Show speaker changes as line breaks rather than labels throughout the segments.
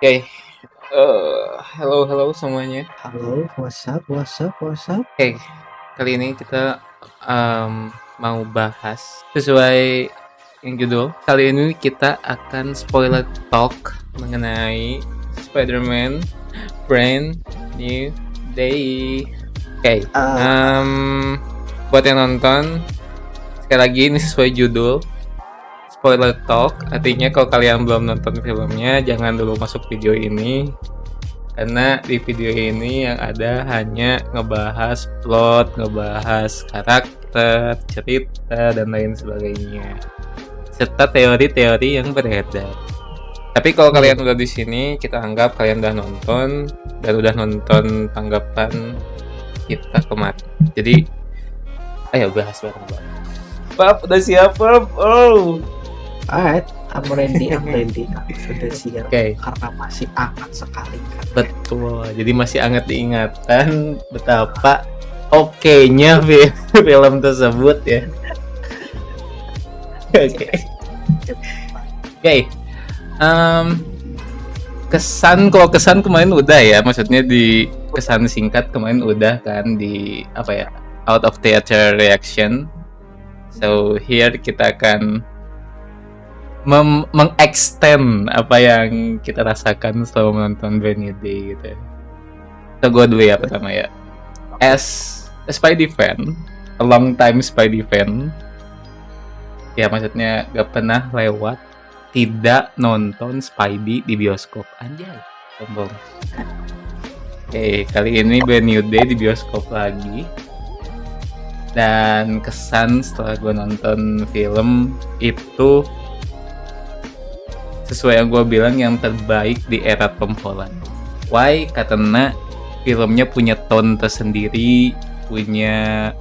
Oke, halo halo semuanya.
Halo, what's up?
Oke, kali ini kita, mau bahas sesuai yang judul. Kali ini kita akan spoiler talk mengenai Spider-Man Brand New Day. Oke,
Ah,
buat yang nonton, sekali lagi ini sesuai judul, spoiler talk, artinya kalau kalian belum nonton filmnya, jangan dulu masuk video ini. Karena di video ini yang ada hanya ngebahas plot, ngebahas karakter, cerita, dan lain sebagainya. Serta teori-teori yang beredar. Tapi kalau
iya,
kalian udah di sini, kita anggap kalian udah nonton dan udah nonton tanggapan kita kemarin. Jadi, ayo bahas bareng-bareng. Pap, udah siap, Pap? Oh.
alright, I'm ready, aku sudah siap
Oke,
karena masih hangat sekali kan.
betul. Jadi masih hangat diingatan betapa oke-nya film tersebut ya. Oke. Oke. Em, kalau kesan kemarin udah ya, maksudnya di kesan singkat kemarin udah kan di apa ya, out of theater reaction. So here kita akan mengextend apa yang kita rasakan setelah menonton Brand New Day gitu. So gue dulu ya pertama ya. As a Spidey fan, a long time Spidey fan, ya maksudnya gak pernah lewat tidak nonton Spidey di bioskop. Anjay, sombong. Oke, kali ini Brand New Day di bioskop lagi. Dan kesan setelah gue nonton film itu sesuai yang gue bilang yang terbaik di era Tom Holland. Why? Karena filmnya punya tone tersendiri, punya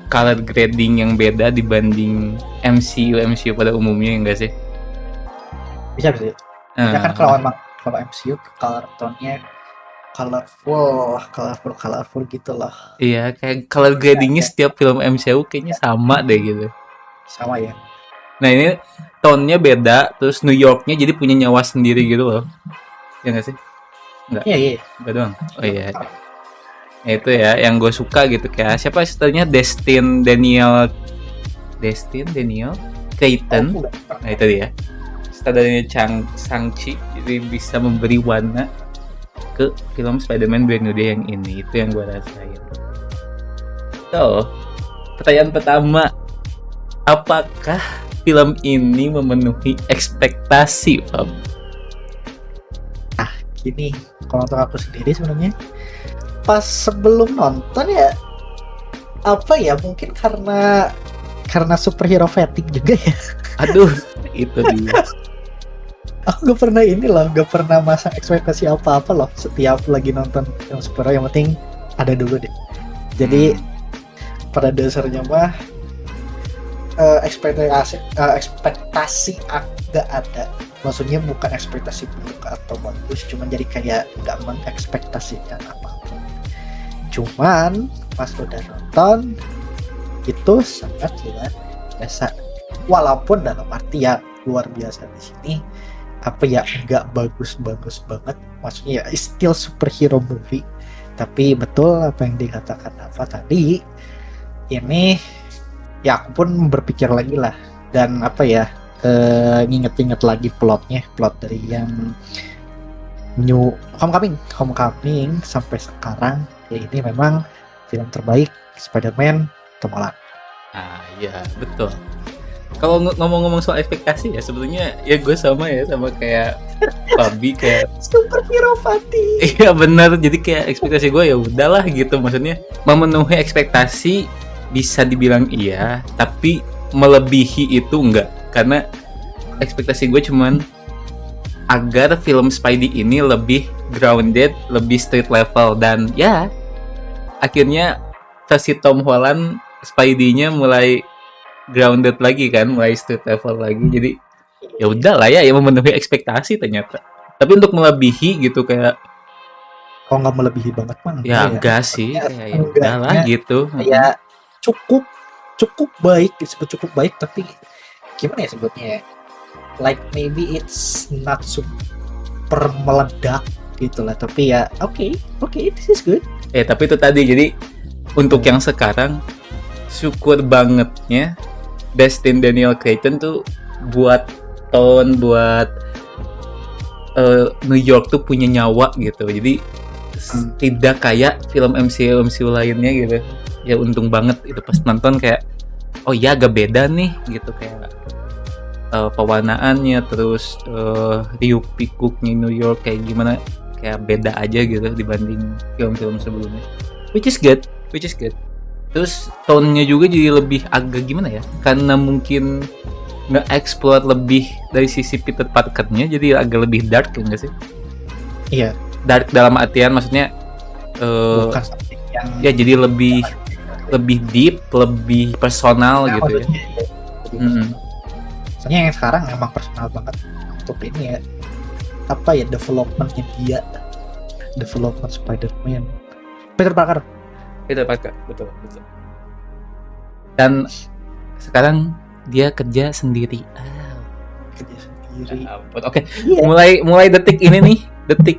color grading yang beda dibanding MCU pada umumnya, enggak sih?
Bisa bisa. Ya kan
Eh,
kalau emang kalau MCU color tone-nya colorful gitu loh.
iya, kayak color
Iya,
gradingnya
iya,
setiap film MCU kayaknya sama deh gitu.
sama ya.
Nah ini tone-nya beda, terus New York-nya jadi punya nyawa sendiri gitu loh. Ya nggak sih? Nggak,
Iya, iya.
nggak doang. Oh
Iya,
iya, nah, itu ya yang gue suka gitu. Kayak siapa istilahnya Destin Daniel
oh,
Clayton.
enggak.
Nah itu dia. Sutradaranya Shang-Chi, jadi bisa memberi warna ke film Spider-Man Brand New Day yang ini. Itu yang gue rasain. So, pertanyaan pertama, apakah film ini memenuhi ekspektasi, Fab?
Gini, kalau untuk aku sendiri sebenarnya pas sebelum nonton ya apa ya mungkin karena superhero fatigue juga ya.
Aduh, itu dia.
Aku gak pernah ini loh, gak pernah masang ekspektasi apa-apa loh setiap lagi nonton film superhero, yang penting ada dulu deh. Jadi pada dasarnya mah ekspektasi gak ada. Maksudnya bukan ekspektasi buruk atau bagus, cuman jadi kayak gak mengekspektasikan apapun. Cuman pas udah nonton itu sangat luar biasa. Walaupun dalam artian luar biasa di sini apa ya, nggak bagus-bagus banget, maksudnya ya still superhero movie, tapi betul apa yang dikatakan apa tadi, ini ya aku pun berpikir lagi lah, dan apa ya, nginget-inget lagi plot dari yang New Homecoming sampai sekarang, ya ini memang film terbaik Spider-Man Tom Holland.
Ah, iya, betul. Kalau ngomong-ngomong soal ekspektasi ya sebetulnya ya gue sama ya sama kayak Fabi kayak
Superhero fatigue.
iya benar, jadi kayak ekspektasi gue ya udahlah gitu, maksudnya memenuhi ekspektasi bisa dibilang iya tapi melebihi itu enggak, karena ekspektasi gue cuman agar film Spidey ini lebih grounded, lebih street level, dan ya akhirnya versi Tom Holland Spidey-nya mulai grounded lagi kan, mulai street level lagi. Jadi ya udah lah ya, yang memenuhi ekspektasi ternyata. Tapi untuk melebihi gitu kayak
Kalau nggak melebihi banget mah
ya
enggak ya,
enggak sih,
maksudnya
kayak ya udahlah
enggaknya
gitu.
ya cukup cukup baik, disebut cukup baik, tapi gimana ya sebutnya ya, like maybe it's not super meledak gitu lah, tapi ya oke, this is good.
Tapi itu tadi, jadi untuk yang sekarang syukur bangetnya Destin Daniel Cretton tuh buat New York tuh punya nyawa gitu. Jadi tidak kayak film MCU lainnya gitu. Ya untung banget itu pas nonton kayak oh ya agak beda nih gitu, kayak pewarnaannya, terus riuh pikuknya New York kayak gimana, kayak beda aja gitu dibanding film-film sebelumnya. Which is good. Terus tone-nya juga jadi lebih agak gimana ya? Karena mungkin nge-explore lebih dari sisi Peter Parker-nya, jadi agak lebih dark ya nggak sih?
Iya.
Dark dalam artian maksudnya
Bukan something yang
ya jadi lebih deep, lebih personal gitu ya.
Soalnya yang sekarang emang personal banget untuk ini ya, apa ya, development Spider-Man, Peter Parker. Betul. Dan sekarang dia kerja sendiri. Kerja sendiri. Oke. Yeah. Mulai detik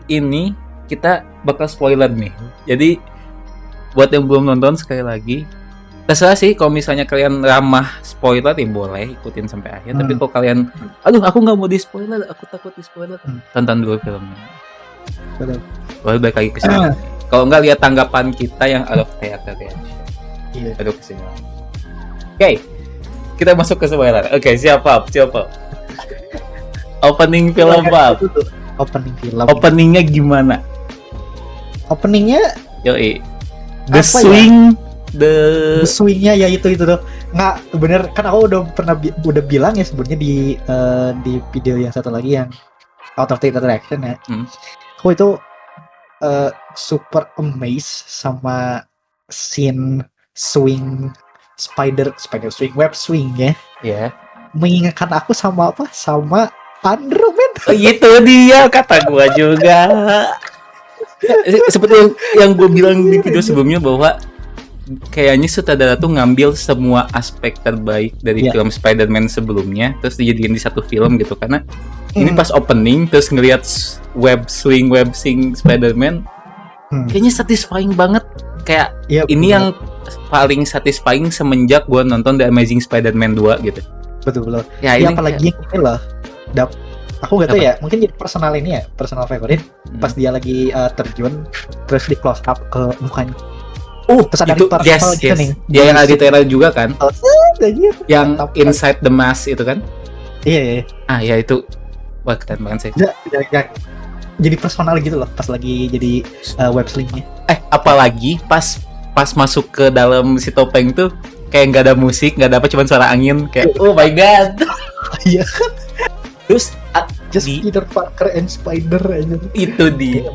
ini kita bakal spoiler nih. Jadi buat yang belum nonton, sekali lagi terserah sih, kalau misalnya kalian ramah spoiler ya boleh ikutin sampai akhir. Tapi kalau kalian aku nggak mau di spoiler, aku takut di spoiler, tonton dulu filmnya. Boleh balik lagi ke sini. Kalau nggak, lihat tanggapan kita yang out of theater ya. Iya. Aduh kesini. Oke, kita masuk ke spoiler. Oke, siapa? Opening film apa? Openingnya gimana? Openingnya
yoi. The swingnya
ya itu tuh. Nggak bener kan, aku udah bilang ya sebenarnya di video yang satu lagi yang out of theater reaction ya. Aku itu super amazed sama scene spider swing, web swing ya.
Yeah.
Mengingatkan aku sama Andrew Man.
Oh, itu dia kata gua juga. Seperti yang gue bilang di video sebelumnya, bahwa kayaknya sutradara tuh ngambil semua aspek terbaik dari film Spider-Man sebelumnya terus dijadiin di satu film gitu. Karena ini pas opening terus ngelihat web swing Spider-Man, kayaknya satisfying banget. Kayak ini yang paling satisfying semenjak gue nonton The Amazing Spider-Man 2 gitu.
Betul.
Ya, ini
apalagi ini loh. Aku gak tahu ya, mungkin jadi personal favorite pas dia lagi terjun terus di close up ke mukanya. Terus ada
itu
gitu nih.
Dia yang ada di trailer juga kan? Yang
mantap,
inside the mask itu kan?
Iya.
Ya itu wah keren banget sih.
Jadi personal gitu loh pas lagi jadi web slingnya.
Apalagi pas masuk ke dalam si topeng tuh kayak nggak ada musik, nggak ada apa, cuma suara angin, kayak oh my god.
Iya.
Terus
just Peter Parker and Spider aja. Itu dia.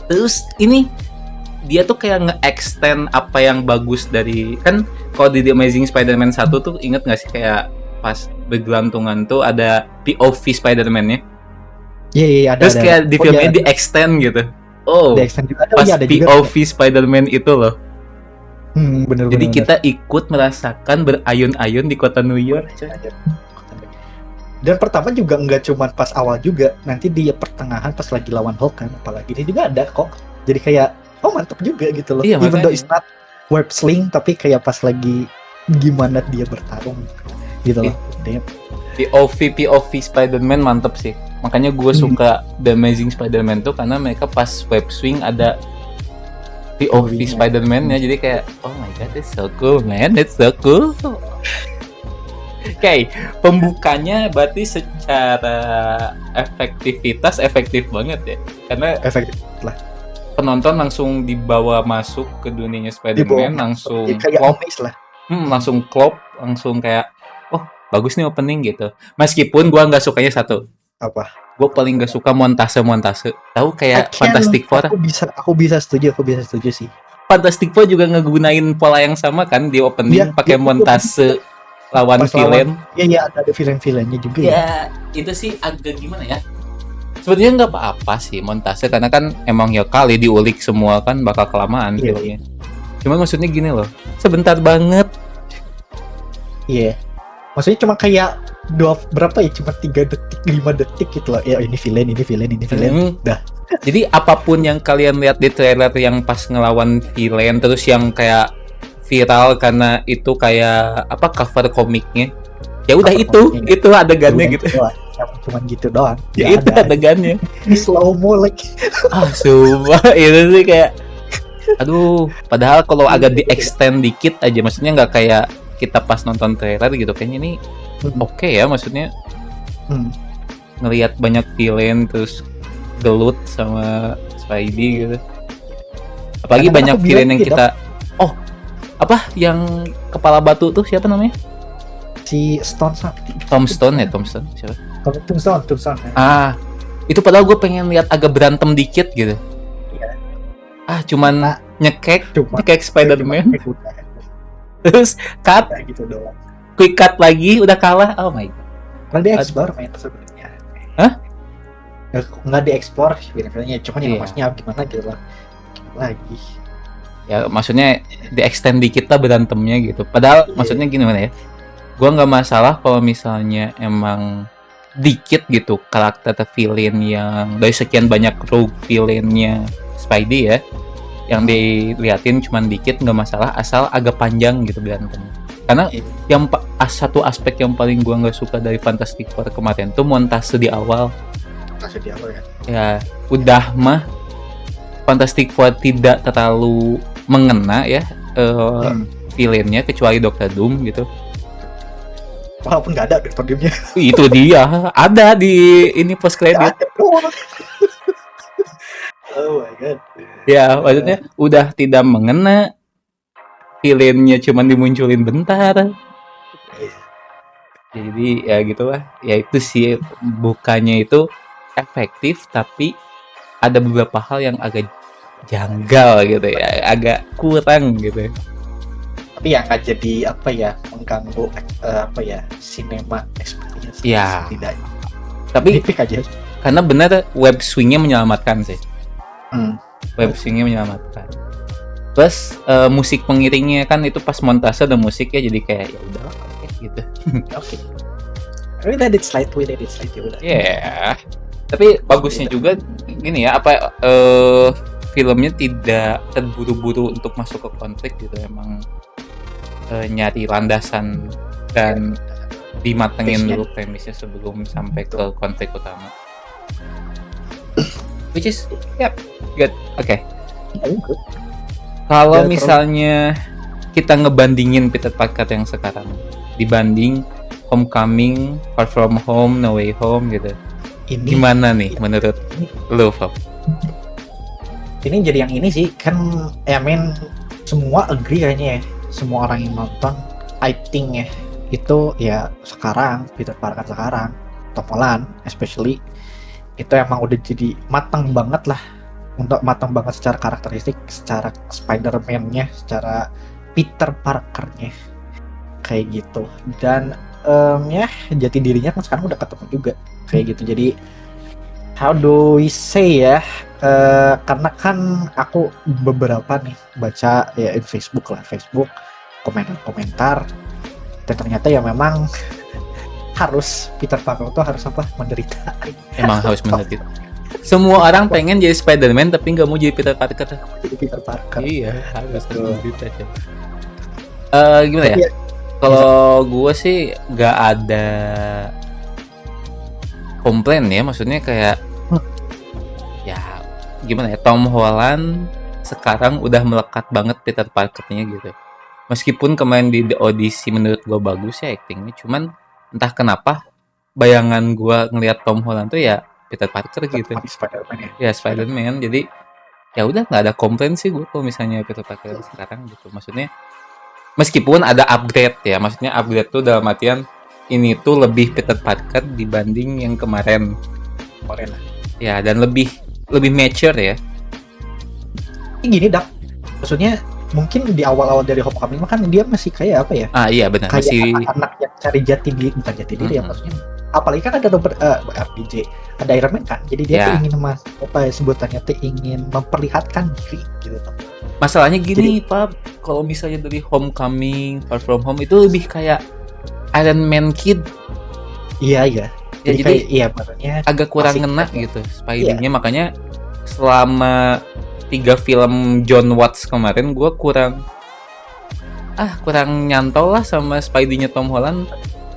Terus ini dia tuh kayak nge-extend apa yang bagus dari, kan kalau di The Amazing Spider-Man 1 tuh inget nggak sih kayak pas bergelantungan tuh ada POV Spider-Man-nya? Iya ada. Terus kayak di filmnya di-extend gitu.
Di-extend juga ada.
Pas POV juga. Spider-Man itu loh.
Bener.
Jadi kita ikut merasakan berayun-ayun di kota New York.
Dan pertama juga nggak cuma pas awal juga, nanti di pertengahan pas lagi lawan Hulk kan, apalagi ini juga ada kok. Jadi kayak mantap juga gitu loh. Even though it's not web sling, tapi kayak pas lagi gimana dia bertarung gitu loh.
POV Spider-Man mantep sih. Makanya gue suka The Amazing Spider-Man tuh karena mereka pas web swing ada POV Spider-Man-nya, jadi kayak oh my god, it's so cool man, it's so cool. Oke, pembukanya berarti secara efektivitas efektif banget ya, karena
efektif lah.
Penonton langsung dibawa masuk ke dunianya Spider-Man, langsung klop, langsung kayak oh bagus nih opening gitu. Meskipun gua nggak sukanya satu.
Apa?
Gue paling nggak suka montase. Tahu kayak Fantastic Four.
Aku bisa setuju sih.
Fantastic Four juga ngegunain pola yang sama kan di opening, pakai montase lawan villain.
Iya ada villain-villainnya juga
ya. Itu sih agak gimana ya? Sebenarnya nggak apa-apa sih montase, karena kan emang ya kali diulik semua kan bakal kelamaan filmnya. Cuma maksudnya gini loh, sebentar banget.
Iya. Maksudnya cuma kayak berapa ya, cuma 3 detik 5 detik gitu loh ya, ini villain dah.
Jadi apapun yang kalian lihat di trailer yang pas ngelawan villain terus yang kayak viral karena itu kayak apa cover komiknya, ya udah
Cover
itu adegannya gitu.
Cuma gitu doang.
Ya, itu adegannya.
Ini slow mo lagi.
Sumpah itu sih kayak aduh, padahal kalau agak di extend dikit aja, maksudnya nggak kayak kita pas nonton trailer gitu, kayaknya ini oke ya, maksudnya ngelihat banyak villain terus gelut sama Spidey gitu, apalagi
Karena
banyak
aku
villain
bilang
yang kita apa yang kepala batu tuh siapa namanya?
si Stone
Tombstone siapa?
Tombstone
Itu padahal gue pengen lihat agak berantem dikit gitu. Cuman nyekek Spider-Man terus cut
gitu doang.
Quick cut lagi udah kalah. Oh my god.
Karena dia explore main sebenarnya.
Hah?
Nggak diekspor sebenarnya, cuman yang maksudnya gimana gitu lah. Lagi.
Ya maksudnya di extend dikit lah berantemnya gitu. Padahal maksudnya gimana ya? Gua nggak masalah kalau misalnya emang dikit gitu karakter villain yang dari sekian banyak rogue villainnya Spidey ya, yang diliatin cuman dikit nggak masalah asal agak panjang gitu berantem. Karena yang satu aspek yang paling gua nggak suka dari Fantastic Four kemarin tuh montase di awal. Ya udah mah Fantastic Four tidak terlalu mengena ya villainnya kecuali Doctor Doom gitu.
Walaupun nggak ada Doctor Doom-nya.
Itu dia ada di ini post credit.
Oh my god.
Ya maksudnya udah tidak mengena, villainnya cuman dimunculin bentar. Jadi ya gitulah. Ya itu sih, bukannya itu efektif tapi ada beberapa hal yang agak janggal gitu ya, agak kurang gitu.
Tapi yang nggak jadi apa ya, mengganggu apa ya, cinema experience.
Ya.
Tidak.
Tapi
nitpick aja.
Karena benar web swingnya menyelamatkan sih. Web swingnya menyelamatkan. Plus musik pengiringnya kan itu pas montase ada musik ya, jadi kayak ya udah gitu.
Oke. We let it slide udah.
Yeah. Tapi bagusnya juga gini ya, apa filmnya tidak terburu-buru untuk masuk ke konflik gitu, emang nyari landasan dan dimatengin dulu premisnya sebelum sampai ke konflik utama. Which is good. Oke. Kalau misalnya kita ngebandingin Peter Parker yang sekarang dibanding Homecoming, Far From Home, No Way Home gitu, gimana nih menurut lo, Fab?
Ini jadi yang ini sih kan, semua agree kayaknya ya, semua orang yang nonton, I think ya, itu ya sekarang Peter Parker sekarang, Tom Holland especially, itu emang udah jadi matang banget secara karakteristik, secara Spider-Man-nya, secara Peter Parker-nya kayak gitu. Dan ya jati dirinya kan sekarang udah ketemu juga kayak gitu. Jadi how do we say ya, karena kan aku beberapa nih baca ya di Facebook komentar dan ternyata ya memang harus Peter Parker tuh harus menderita. Emang harus menderita.
Semua orang pengen jadi Spider-Man tapi nggak mau jadi Peter Parker. Iya, harus menderita. Gimana ya? Kalau gue sih nggak ada komplain ya, maksudnya kayak ya gimana ya, Tom Holland sekarang udah melekat banget Peter Parker-nya gitu. Meskipun kemarin di The Odyssey menurut gue bagus ya actingnya, cuman entah kenapa bayangan gue ngelihat Tom Holland tuh ya Peter Parker gitu.
Spider-Man
ya. Spider-Man. Jadi ya udah nggak ada komplain sih gue kalau misalnya Peter Parker sekarang gitu. Maksudnya meskipun ada upgrade ya, maksudnya upgrade tuh dalam artian ini tuh lebih Peter Parker dibanding yang kemarin
lah.
Ya, dan lebih mature ya.
Gini Dak, maksudnya mungkin di awal-awal dari Homecoming kan dia masih kayak apa ya?
Iya benar,
kayak
masih
anak yang cari jati diri ya, maksudnya. Apalagi kan ada RPJ, ada Iron Man kan, jadi dia tuh ingin sebutannya tuh ingin memperlihatkan diri gitu.
Masalahnya gini, Pak, kalau misalnya dari Homecoming, Far From Home itu lebih kayak Iron Man kid.
Iya iya.
Ya,
Jadi
jadi
kayak iya maksudnya
agak kurang
asik
ngena
aja.
gitu Spidey-nya, makanya selama 3 film John Watts kemarin gue kurang nyantol lah sama Spidey-nya Tom Holland.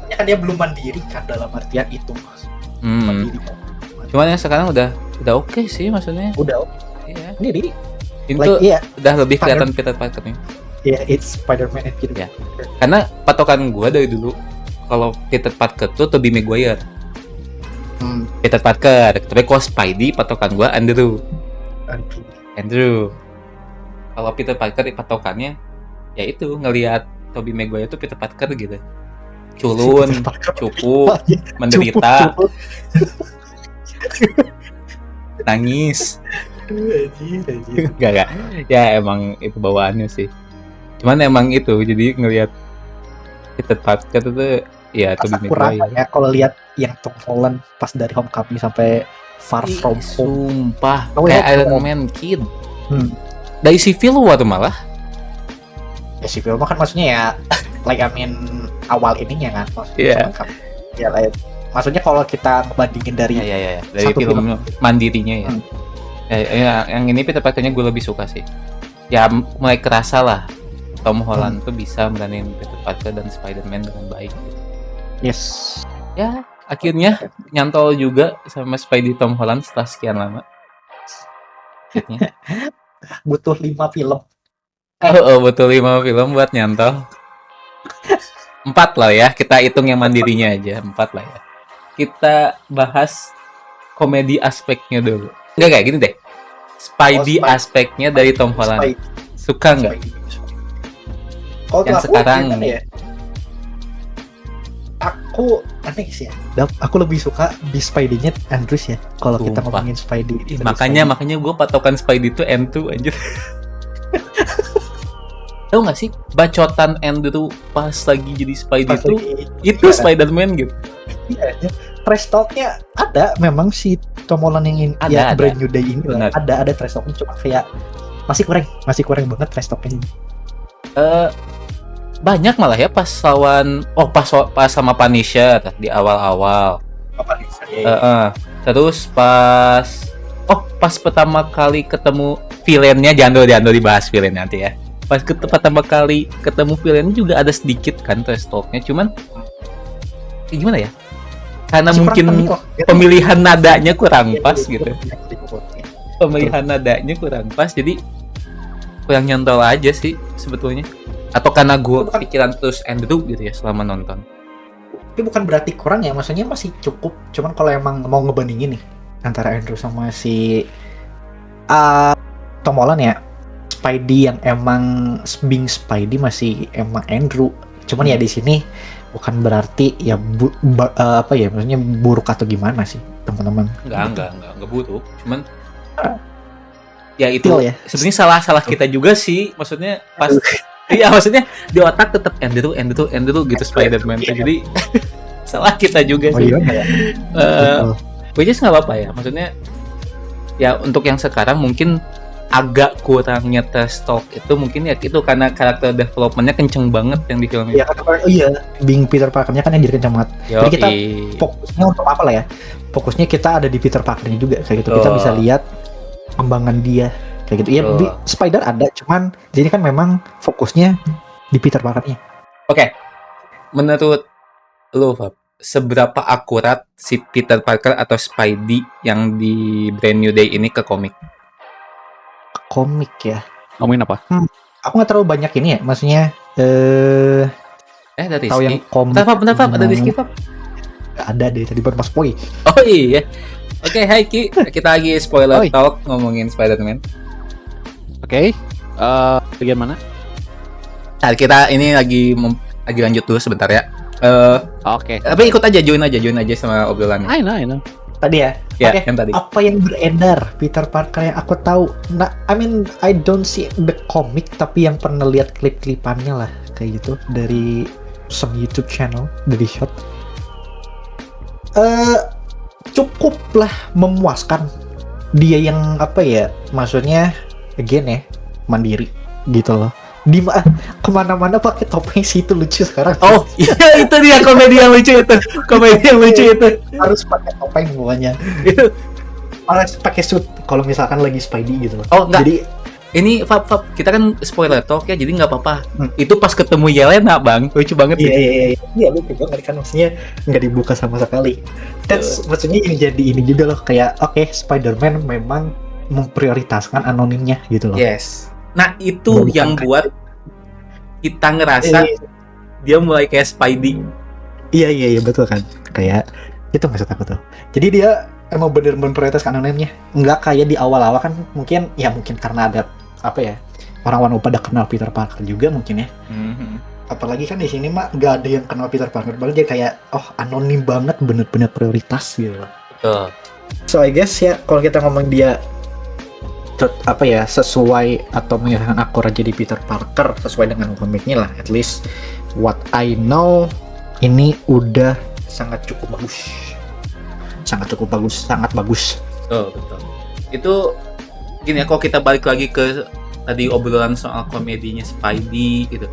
Ya kan dia belum mandiri kan dalam artian itu Mas.
Hmm.
Mandiri kan.
Cuman yang sekarang udah oke sih maksudnya.
Udah
Iya.
sendiri.
Itu
Like iya,
udah lebih kelihatan Peter Parker-nya.
yeah, it's Spider-Man and Peter
Ya.
Parker.
Karena patokan gue dari dulu kalau Peter Parker tuh Tobey Maguire. Peter Parker, tapi kalau Spidey patokan gue Andrew. Kalau Peter Parker patokannya ya itu ngelihat Tobey Maguire tuh Peter Parker gitu. Culun,
Peter Parker.
cupu, menderita, nangis.
Anjir.
Gak. Ya emang itu bawaannya sih. Cuman emang itu jadi ngelihat Peter Parker tuh ya Tobey
Kurang
Maguire.
ya kalau lihat yang Tom Holland pas dari Homecoming sampai Far From Home.
Sumpah,
No Way
kayak
Home.
Iron Man Kid.
Hmm.
Dari Civil War malah.
Ya si film kan maksudnya ya like I mean awal ininya kan maksudnya
Iya.
Homecoming. Ya like, maksudnya kalau kita bandingin dari
Ya. Dari
Satu
film mandirinya ya.
Hmm.
Ya, yang ini Peter Parker-nya gue lebih suka sih. Ya mulai kerasa lah Tom Holland tuh bisa meranin Peter Parker dan Spider-Man dengan baik.
yes.
Ya, akhirnya nyantol juga sama Spidey Tom Holland setelah sekian lama. Akhirnya.
Butuh 5 film.
Betul 5 film buat nyantol. 4 lah ya, kita hitung yang mandirinya aja, 4 lah ya. Kita bahas komedi aspeknya dulu. Enggak kayak gini deh. Spidey
Spidey.
aspeknya dari Tom Holland.
Spidey.
Suka nggak?
Kalau
Yang
aku,
sekarang
gimana ya? Aku aneh sih ya. Aku lebih suka di Spidey-nya Andrews ya. Kalau kita
Sumpah.
ngomongin Spidey.
Ih,
dari
makanya gue patokan Spidey itu N2 anjir. Tahu nggak sih bacotan Andrew pas lagi jadi Spidey
Pas
itu
lagi-
itu
iya.
Spider-Man gitu.
Iya, trash talk-nya ada memang si Tom Holland yang
Ada.
Brand New Day ini
Benar.
lah. Ada trash talk-nya cuma kayak masih kurang banget trash talk-nya ini.
Banyak malah ya pas lawan pas sama Punisher di awal-awal.
Apa nih?
Terus pas pertama kali ketemu villainnya, jangan dibahas villain nanti ya. Pas pertama kali ketemu villainnya juga ada sedikit kan trash talk-nya, cuman gimana ya? Karena
Masih
mungkin
kurang kok.
pemilihan nadanya kurang pas
Iya,
gitu.
iya.
Pemilihan nadanya kurang pas, jadi kurang nyantol aja sih sebetulnya. Atau karena gue
Bukan.
pikiran terus Andrew gitu ya selama nonton.
Tapi bukan berarti kurang ya, maksudnya masih cukup. Cuman kalau emang mau ngebandingin nih antara Andrew sama si Tom Holland ya, Spidey yang emang being Spidey masih emang Andrew. Cuman ya di sini bukan berarti ya maksudnya buruk atau gimana sih teman-teman.
Enggak buruk. Cuman ya itu
Feel ya.
sebenarnya salah kita juga sih. Maksudnya pas iya maksudnya di otak tetap Andrew gitu Spider-Man tuh. Jadi salah kita juga
Oh
sih.
iya ya.
Which is nggak apa-apa ya. Maksudnya ya untuk yang sekarang mungkin agak kurangnya trash talk itu mungkin ya itu karena karakter development-nya kenceng banget yang di film ini.
Iya kan, being Peter Parker-nya kan yang diri kencang banget. Jadi kita fokusnya untuk apa lah ya? Fokusnya kita ada di Peter Parker-nya juga kayak gitu. Kita
Betul.
bisa lihat pengembangan dia kayak gitu. Ya
Betul.
Spider ada, cuman di sini kan memang fokusnya di Peter Parker-nya.
Oke. Menurut lu, Fab, seberapa akurat si Peter Parker atau Spidey yang di Brand New Day ini ke komik?
Komik ya.
Ngomongin apa?
Aku nggak terlalu banyak ini ya, maksudnya
Dari
tahu yang
Rizky.
komik.
Bentar, Fab. Ada Rizky, Fab?
Nggak ada deh tadi baru pas poin.
Oh iya. Oke, hai Ki. Kita lagi spoiler
Oi.
talk ngomongin Spider-Man.
Oke. Bagian mana?
Nah, kita ini lagi lanjut dulu sebentar ya.
Oke.
Tapi ikut aja, join aja sama obrolannya.
I know.
Tadi ya.
Ya,
Oke.
yang tadi.
Apa yang beredar Peter Parker yang aku tahu? Nah, I don't see the comic, tapi yang pernah lihat klip-klipannya lah kayak gitu dari some YouTube channel dari shot. Cukuplah memuaskan. Dia yang apa ya? Maksudnya again ya, mandiri gitu loh. kemana-mana pakai topeng sih, itu lucu sekarang.
Oh, iya itu dia komedi yang lucu itu. Komedi yang lucu itu.
Harus pakai topeng semuanya.
Itu.
Harus pakai suit kalau misalkan lagi Spidey gitu loh.
Oh, enggak.
Jadi
Ini Fab, kita kan spoiler talk ya, jadi nggak apa-apa. Itu pas ketemu Yelena, Bang. Lucu banget sih.
iya lucu banget kan, maksudnya nggak dibuka sama sekali. That's maksudnya yang jadi ini juga loh, kayak oke, Spider-Man memang memprioritaskan anonimnya gitu loh.
Yes. Nah, itu
Bukan
yang
kan.
buat kita ngerasa dia mulai kayak Spidey.
Iya betul kan, kayak itu maksud aku tuh. Jadi dia emang bener-bener prioritaskan anonimnya, nggak kayak di awal-awal kan, mungkin karena ada apa ya, orang-orang pada kenal Peter Parker juga mungkin ya. Apalagi kan di sini mah nggak ada yang kenal Peter Parker banget, jadi kayak anonim banget, bener-bener prioritas gitu loh.
Betul.
So I guess ya kalau kita ngomong dia sesuai atau menyerahkan akurat jadi Peter Parker sesuai dengan komiknya lah, at least what I know, ini udah sangat bagus, sangat bagus.
Betul. Itu gini ya, kalau kita balik lagi ke tadi obrolan soal komedinya Spidey gitu,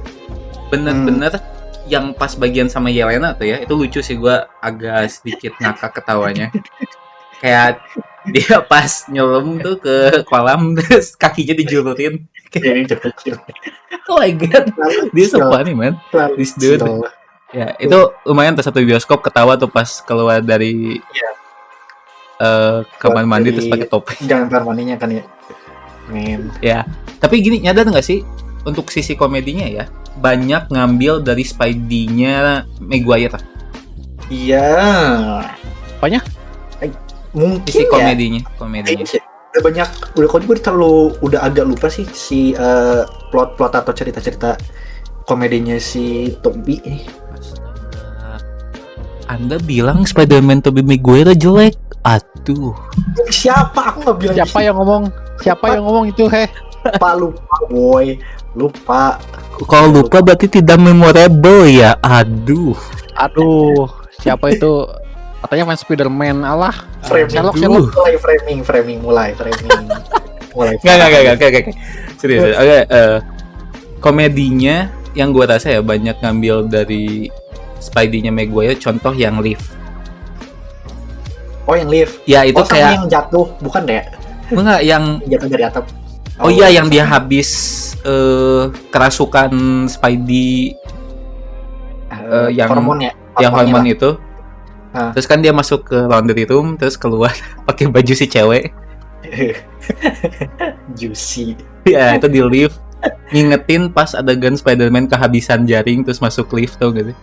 bener-bener yang pas bagian sama Yelena tuh ya, itu lucu sih, gue agak sedikit ngakak ketawanya. Kayak dia pas nyelam tuh ke kolam, terus kakinya dijulutin. Oh my god, dia so funny man, this dude. Ya itu lumayan tuh, satu bioskop ketawa tuh pas keluar dari kamar mandi terus pakai topeng.
Jangan kamar mandinya kan ya.
Ya, tapi gini, nyadar nggak sih untuk sisi komedinya ya, banyak ngambil dari Spidey-nya Maguire.
Iya.
Apanya?
Mungkin
Sisi
ya.
komedinya.
Udah banyak, udah agak lupa sih si plot atau cerita komedinya si Tobey.
Astaga. Anda bilang Spider-Man Tobey Maguire jelek? Aduh.
Siapa? Aku nggak bilang.
Siapa yang ngomong itu,
Lupa, boy. Lupa.
Kalau lupa berarti tidak memorable ya. Aduh,
siapa itu? Katanya main Spider-Man, alah.
Framing. Mulai framing.
Enggak. Serius. Oke, komedinya yang gua rasa ya banyak ngambil dari Spidey-nya Maguire, contoh yang Live.
Oh, yang Live.
Ya itu kayak
yang jatuh, bukan deh?
enggak yang
Jatuh dari atap.
Oh iya, yang dia habis kerasukan Spidey yang
hormon ya.
yang hormon itu. Terus kan dia masuk ke laundry room, terus keluar pakai baju si cewek.
Juicy.
Ya itu di lift, ngingetin pas adegan Spider-Man kehabisan jaring terus masuk lift, tau gak sih?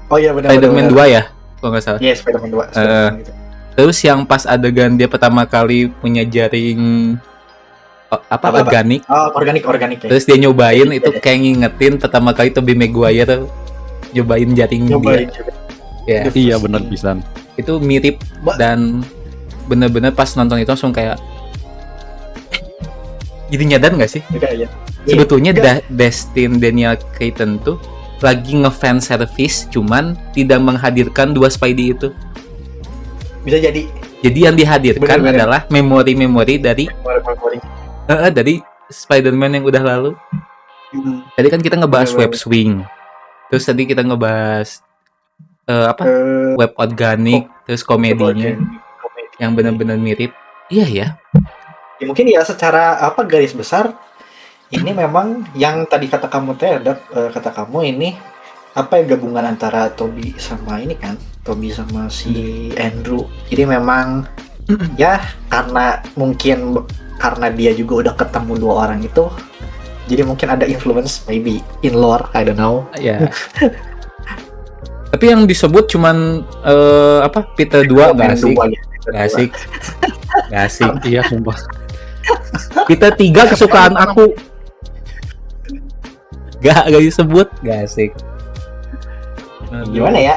Oh iya benar.
Spider-Man 2 ya, kalau nggak salah.
Iya, Spider-Man 2. Gitu.
Terus yang pas adegan dia pertama kali punya jaring organik.
Oh, organik ya.
Terus dia nyobain itu kayak ngingetin pertama kali Tobey Maguire nyobain jaring dia.
Juga.
Ya.
Iya benar pisan.
Itu mirip dan bener-bener pas nonton itu langsung kayak jadi nyadar nggak sih?
Iya.
Sebetulnya Destin Daniel Cretton tuh lagi nge-fan service, cuman tidak menghadirkan dua Spidey itu.
Bisa jadi. Jadi
yang dihadirkan adalah memori-memori dari dari Spider-Man yang udah lalu. Tadi kan kita ngebahas web swing. Terus tadi kita ngebahas web organik, terus komedinya yang benar-benar mirip. Iya ya.
Ya mungkin ya secara garis besar ini memang yang tadi kata kamu kata kamu ini gabungan antara Tobey sama ini kan, Tobey sama si Andrew. Jadi memang ya karena dia juga udah ketemu dua orang itu, jadi mungkin ada influence maybe in lore, I don't know.
Ya. Tapi yang disebut cuman Peter 2 nggak asik.
Iya sumpah.
Peter 3 kesukaan aku. Gak disebut, gak asik.
Gimana ya?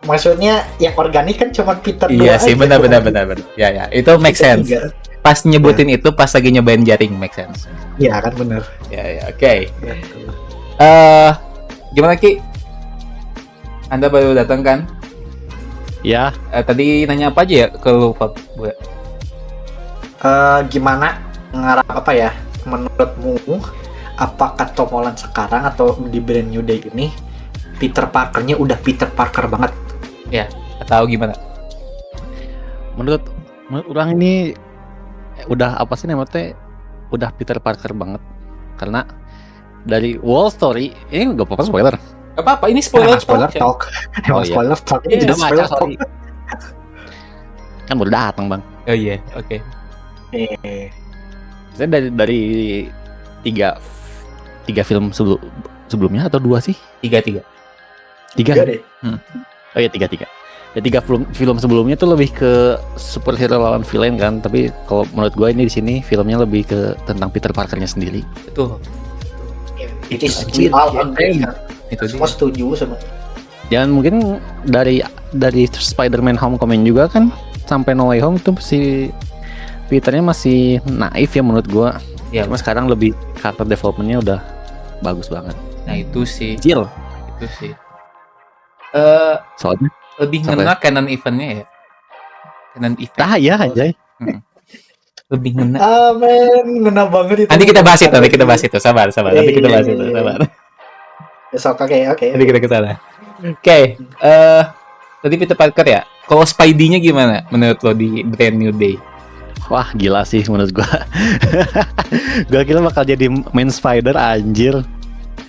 Maksudnya yang organik kan cuma Peter 2
iya sih,
aja.
benar. Ya, itu make sense. Pas nyebutin itu pas lagi nyobain jaring, make sense.
Iya kan, benar.
Ya, oke. Gimana Ki? Anda baru datang kan?
Ya.
Tadi nanya apa aja ya ke lu, Fab?
Gimana menurutmu apakah Tom Holland sekarang atau di Brand New Day ini Peter Parker-nya udah Peter Parker banget?
Atau gimana?
Menurut orang ini udah apa sih namanya? Udah Peter Parker banget. Karena dari Wall Story ini nggak apa-apa spoiler.
Gak apa-apa, ini spoiler
Talk.
Oh, iya.
Spoiler talk.
Iya,
Ini
Udah
spoiler
maca,
talk.
sorry. Kan baru datang bang.
Oh iya, oke.
Saya dari tiga film sebelumnya atau 2 sih?
3.
Tiga.
Tiga deh.
Oh iya 3. Ya 3 film sebelumnya tuh lebih ke superhero lawan villain kan, tapi kalau menurut gue ini di sini filmnya lebih ke tentang Peter Parker-nya sendiri.
Betul.
It is we all agree.
Itu
Semua
dia.
setuju sama.
Dan mungkin dari Spider-Man Homecoming juga kan sampai No Way Home tuh si Peternya masih naif ya menurut gue.
Ya,
Cuma sekarang lebih karakter development-nya udah bagus banget.
nah itu sih.
Jill,
Itu sih.
soalnya
Lebih
Sampai-
ngena canon event-nya ya. Canon event.
ya anjay.
Lebih ngena.
Amin, ngena banget itu.
Nanti kita bahas itu. Sabar. Nanti kita bahas itu. Sabar.
Besok oke.
Nanti kita ke sana. Oke, tadi Peter Parker ya. Kalau Spidey-nya gimana menurut lo di Brand New Day?
Wah gila sih menurut gua. Gua kira bakal jadi main Spider anjir.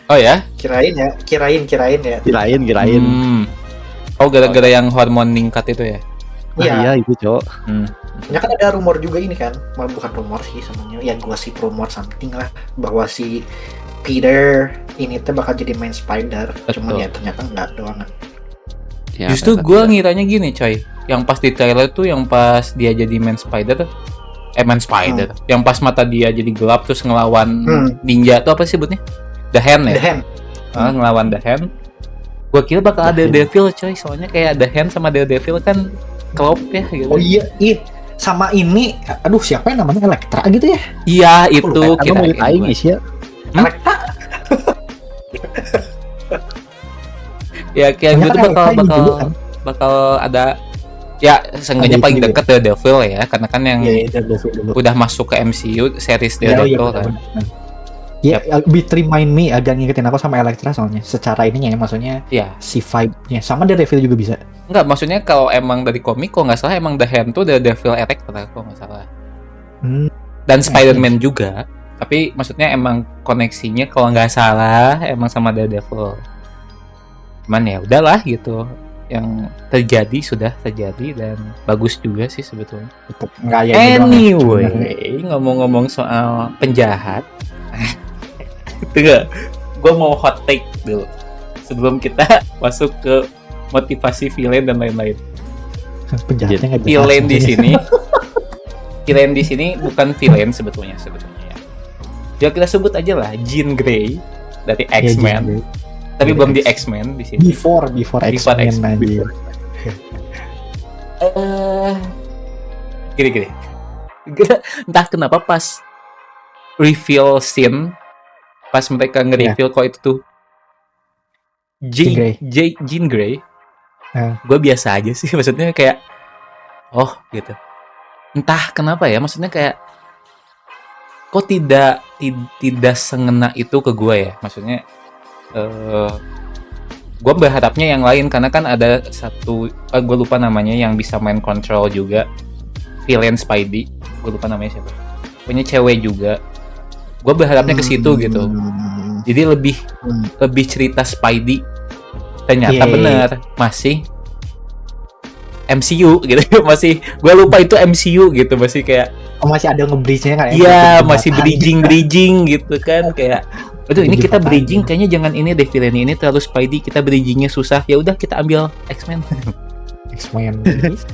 Oh ya?
Kirain ya.
Kirain.
Oh, gara-gara yang hormon meningkat itu ya?
Iya itu cowok.
Ya kan ada rumor juga ini kan, bukan rumor sih sebenarnya, ya gosip rumor something lah bahwa si Peter ini tuh bakal jadi main Spider, cuman ya ternyata enggak doang.
Ya,
Justru
ternyata
gue
tidak.
ngiranya gini coy, yang pas di trailer tuh yang pas dia jadi main Spider, yang pas mata dia jadi gelap terus ngelawan ninja tuh apa sih sebutnya? The Hand ya?
The Hand.
Ngelawan The Hand. Gue kira bakal ada Daredevil coy, soalnya kayak The Hand sama Daredevil kan klop ya gitu.
Oh iya, sama ini, aduh siapa yang namanya Elektra gitu ya?
Iya itu
Aku mau
kirain
aing
gua.
sih ya.
Elektra.
Ya kayak
Soalnya
gitu
kan Elektra ini dulu kan.
bakal ada ya seenggaknya
Ada
paling
itu
dekat Daredevil ya, karena kan yang
Iya, Daredevil dulu.
udah masuk ke MCU series
Ya,
Daredevil
iya,
kan.
benar. Ya, Beat Remind Me agak ngingetin aku sama Elektra soalnya. Secara ininya ya, maksudnya
Iya.
si vibe-nya sama Daredevil juga bisa.
Enggak, maksudnya kalau emang dari komik kok nggak salah emang The Hand tuh Daredevil Electra kok nggak salah. Dan Spider-Man juga. Tapi maksudnya emang koneksinya kalau nggak salah emang sama Daredevil. Cuman ya udahlah gitu. Yang terjadi sudah terjadi dan bagus juga sih sebetulnya.
Enggak ya. ini doang ya.
Anyway, ngomong-ngomong soal penjahat, itu gak? Gue mau hot take dulu sebelum kita masuk ke motivasi villain dan lain-lain.
Penjahatnya nggak jelas.
Villain di sini, villain di sini bukan villain sebetulnya. Ya kita sebut aja lah Jean Grey dari
Ya,
X-Men,
Jean Grey.
tapi
Dari
belum di
X.
X-Men di sini.
Before X-Men
X-Men.
aja.
Gini. Entah kenapa pas reveal scene, pas mereka nge-reveal kok itu tuh
Jean Grey.
Jean Grey,
Ya.
gue biasa aja sih, maksudnya kayak oh gitu. Entah kenapa ya, maksudnya kayak kok tidak sengena itu ke gue ya, maksudnya gue berharapnya yang lain karena kan ada satu gue lupa namanya yang bisa main control juga, villain Spidey, gue lupa namanya siapa, punya cewek juga, gue berharapnya ke situ gitu, jadi lebih cerita Spidey, ternyata
Iya.
bener masih MCU gitu. Masih gue lupa itu MCU gitu, masih kayak
Oh, masih ada nge-bridge-nya kan?
iya masih bridging gitu kan, kayak aduh ini
Bridging
kita
apa
bridging
aja.
kayaknya jangan ini deh, villain ini terlalu Spidey, kita bridgingnya susah, ya udah kita ambil X-Men.
X-Men,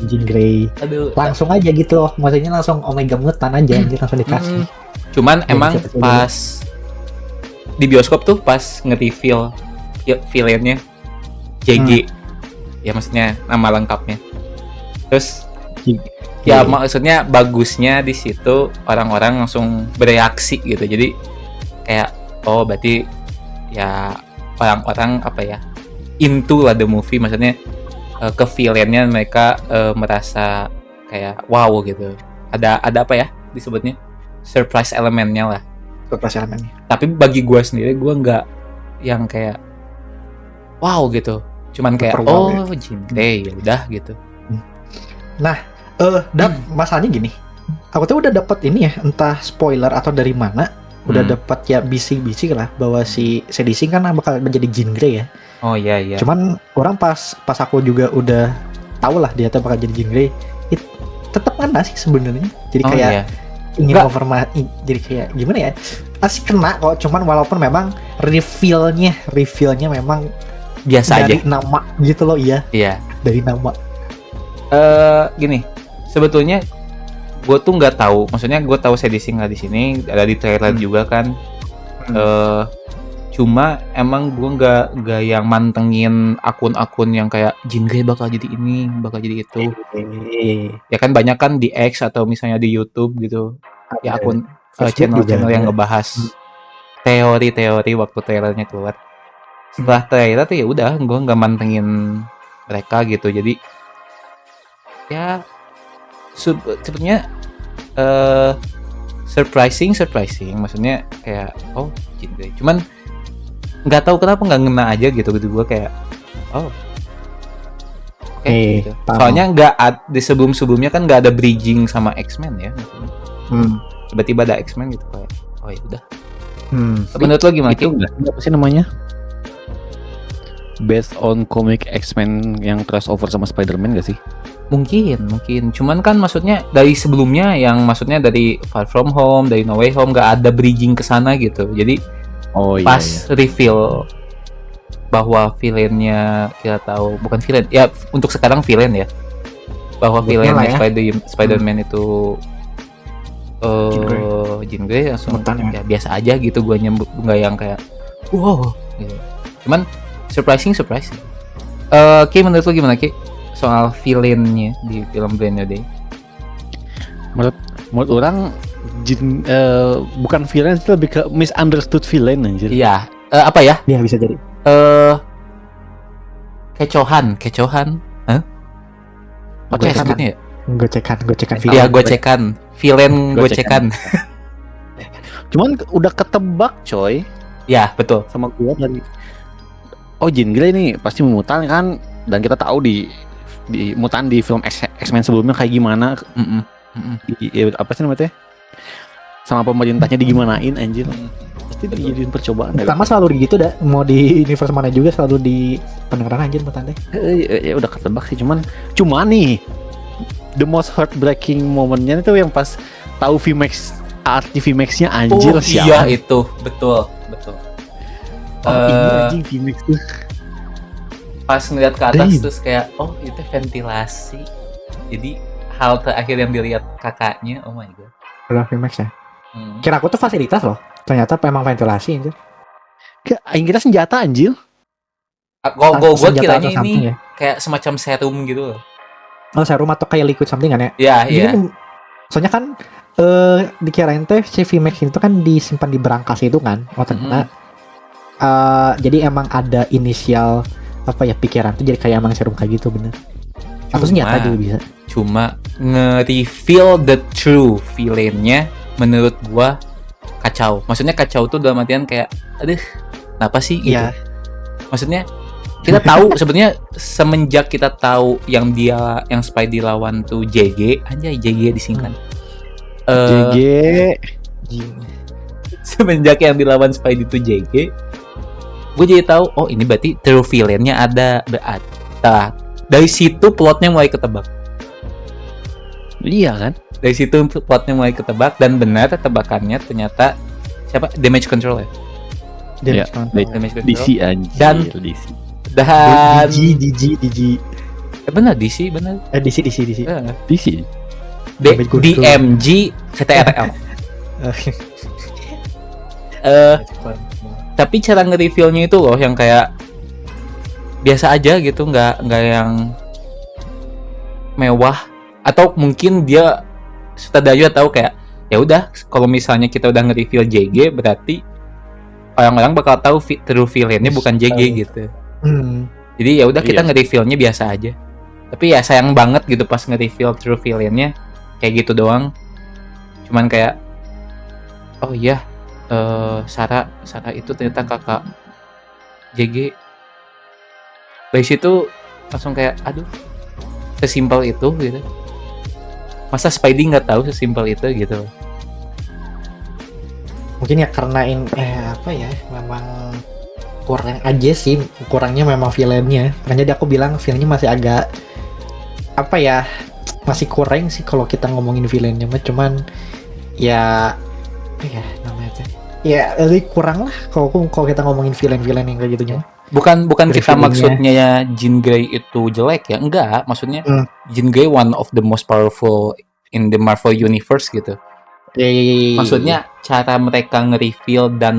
Jean Grey.
Aduh.
Langsung aja gitu loh. Maksudnya langsung Omega Mutant aja anjir, langsung dikasih.
Cuman
Ya,
emang
bisa-bisa
pas di bioskop tuh pas nge-reveal villainnya JG, ya maksudnya nama lengkapnya. Terus ya maksudnya bagusnya di situ orang-orang langsung bereaksi gitu. Jadi kayak oh berarti ya orang-orang apa ya, into lah the movie, maksudnya ke villainnya mereka merasa kayak wow gitu. Ada apa ya disebutnya? Surprise elemennya lah.
surprise elemennya.
Tapi bagi gue sendiri gue nggak yang kayak wow gitu, cuman kayak
Super wow,
Jean Grey ya udah gitu.
Dan masalahnya gini, aku tuh udah dapat ini ya, entah spoiler atau dari mana, udah dapat ya bisik-bisik lah bahwa si Sedising kan bakal menjadi Jean Grey ya.
Oh iya.
Cuman orang pas aku juga udah tahu lah dia tuh bakal jadi Jean Grey, tetap kena sih sebenarnya. Jadi kayak ingin konfirmasi, jadi kayak gimana ya? Masih kena kok, cuman walaupun memang reveal-nya memang
biasa
dari
aja.
nama gitu loh, iya. Dari nama.
Gini, sebetulnya gue tuh nggak tahu, maksudnya gue tahu Sedising nggak di sini, ada di trailer juga kan. Cuma emang gue nggak yang mantengin akun-akun yang kayak Jean Grey bakal jadi ini, bakal jadi itu. Ya kan banyak kan di X atau misalnya di YouTube gitu, ya akun channel-channel yang ngebahas teori-teori waktu trailernya keluar. Setelah trailer tuh ya udah, gue nggak mantengin mereka gitu. Jadi ya sebetulnya surprising, maksudnya kayak Jean Grey. Cuman nggak tahu kenapa nggak ngena aja gitu gue kayak gitu. Soalnya nggak di sebelumnya kan nggak ada bridging sama X-Men ya, maksudnya. Tiba-tiba ada X-Men gitu kayak ya udah. Menurut lo gimana?
Itu apa sih namanya? Based on comic X-Men yang crossover sama Spider-Man gak sih?
Mungkin. Cuman kan maksudnya dari sebelumnya yang maksudnya dari Far From Home, dari No Way Home nggak ada bridging ke sana gitu. Jadi pas reveal bahwa villainnya kita tahu bukan villain ya, untuk sekarang villain ya, bahwa villainnya Spider-Man itu Jean Grey langsung ya biasa aja gitu, gue nggak yang kayak wow gitu. Cuman surprising. Ki, menurut lo gimana Ki soal villainnya di film Brand New Day?
Menurut orang bukan villain, itu lebih ke misunderstood villain anjir.
Iya, apa ya?
Iya bisa jadi.
Kecohan. Apa ya sebutnya ya?
Gocekan
Iya, gocekan. Villain gocekan.
Cuman udah ketebak coy.
Ya, betul.
Sama gua dari Jean Grey nih pasti mutan kan, dan kita tahu di mutan di film X-Men sebelumnya kayak gimana. Apa sih namanya? Sama pemerintahnya digimanain anjir. Pasti dijadiin percobaan.
Pertama selalu gitu dah, mau di universe mana juga selalu di pendengaran anjir mutan deh.
Ya udah ketebak sih, cuman nih the most heartbreaking momentnya itu yang pas tahu VMAX, arti VMAX-nya anjir.
Iya itu, betul.
Ini anjing VMAX tuh.
Pas ngeliat ke atas terus kayak itu ventilasi. Jadi hal terakhir yang dilihat kakaknya, oh my god.
Udah VMAX ya. Kira aku tuh fasilitas loh. Ternyata memang ventilasi anjir.
Aing kira senjata anjir.
Gue kiranya ini kayak semacam serum gitu loh.
Serum atau kayak liquid something kan
ya? Iya.
Soalnya kan dikirain teh si VMAX itu kan disimpan di berangkas itu kan. Ternyata jadi emang ada inisial pikiran tuh jadi kayak emang serum kayak gitu bener. Atau senjata juga bisa. Cuma
nge-reveal the true villain-nya menurut gua kacau. Maksudnya kacau tuh dalam artian kayak aduh, kenapa sih gitu.
Iya.
Maksudnya kita tahu sebenarnya semenjak kita tahu yang Spidey lawan tuh JG, anjay JG disingkat.
JG.
Semenjak yang dilawan Spidey tuh JG, gue jadi tahu ini berarti true villain-nya ada. Dari situ plotnya mulai ketebak.
Iya kan?
Dari situ plotnya mulai ketebak dan benar tebakannya ternyata siapa? Damage Control ya?
Damage Control.
DC anjir.
Dan
DG.
Benar DC benar.
DC.
DC.
DMG CTRL. Tapi cara nge-reveal-nya itu loh yang kayak biasa aja gitu, nggak yang mewah, atau mungkin dia sutradara tahu kayak ya udah kalau misalnya kita udah nge-reveal JG berarti orang-orang bakal tahu true villain-nya bukan JG gitu. Jadi ya udah kita nge-reveal-nya biasa aja. Tapi ya sayang banget gitu pas nge-reveal true villain-nya kayak gitu doang. Cuman kayak Sarah itu ternyata kakak JG. Dari situ langsung kayak aduh, sesimpel itu gitu. Masa Spidey nggak tahu sesimpel itu gitu.
Mungkin ya karena apa ya, memang kurang aja sih, kurangnya memang villainnya. Makanya aku bilang villainnya masih agak apa ya, masih kurang sih kalau kita ngomongin villainnya mah. Cuman ya apa ya namanya tuh, ya lebih kurang lah kalau kita ngomongin villain yang kayak gitunya.
Bukan
Dari
kita
filmnya.
maksudnya ya Jean Grey itu jelek ya, enggak, maksudnya Jean Grey one of the most powerful in the Marvel Universe gitu. Maksudnya cara mereka nge-reveal dan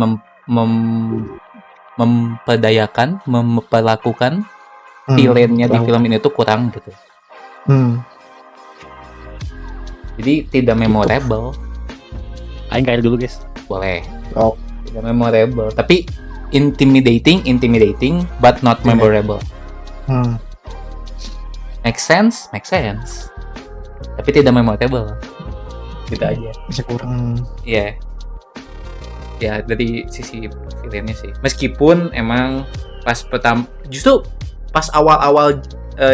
memperlakukan villainnya di film ini tuh kurang gitu. Jadi tidak memorable.
Aing kayak dulu guys.
Boleh.
Oh.
Tidak memorable, tapi intimidating, but not memorable. Make sense. Tapi tidak memorable. Gitu aja.
Bisa kurang.
Iya. Ya dari sisi villainnya sih. Meskipun emang justru pas awal-awal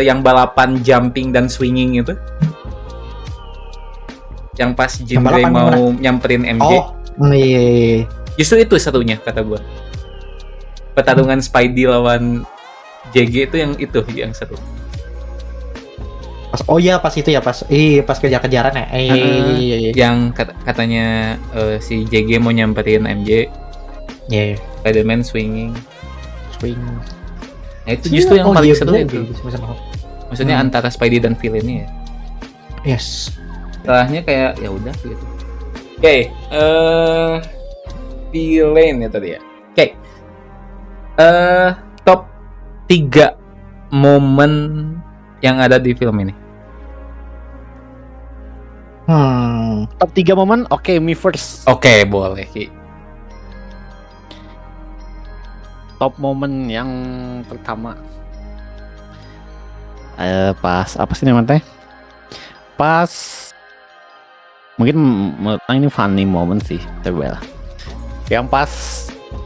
yang balapan jumping dan swinging itu, yang pas Jean Grey mau nyamperin MJ.
Oh, iya.
Justru itu satunya kata gua. Pertarungan Spidey lawan JG itu yang seru.
Pas itu ya, pas kejar-kejaran ya. Iya.
Yang katanya si JG mau nyamperin MJ.
Iya.
Spider-Man swing. Nah, itu justru yang paling seru itu. Maksudnya antara Spidey dan villainnya ya.
Yes.
Setelahnya kayak ya udah gitu. Oke, villain ya tadi ya. Oke. Top 3 momen yang ada di film ini.
Top 3 momen, oke, me first.
Oke, boleh Ki.
Top momen yang pertama, pas apa sih namanya? Pas mungkin ini funny moment sih, coba lah. Yang pas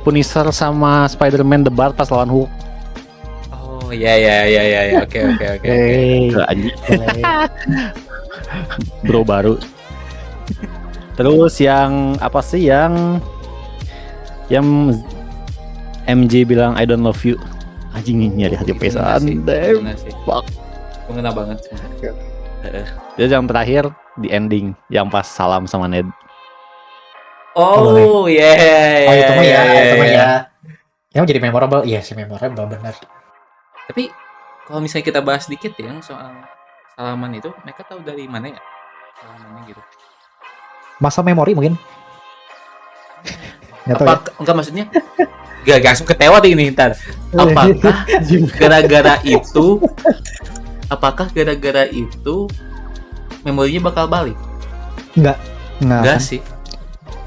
Punisher sama Spider-Man debat pas lawan Hulk.
Oh ya. Oke.
Bro baru. Terus yang apa sih yang MJ bilang I don't love you. Anjing nyari hati pesan.
Fuck. Mengena banget sih.
Terus yang terakhir di ending yang pas salam sama Ned.
Oh yeah.
Itu mah ya. Yang jadi memorable, iya sih memorable benar.
Tapi kalau misalnya kita bahas dikit ya soal salaman itu, mereka tahu dari mana ya salamannya gitu?
Masa memori mungkin?
Enggak maksudnya? Gak langsung ke teori ini ntar. Apakah gara-gara itu memorinya bakal balik?
Enggak
sih.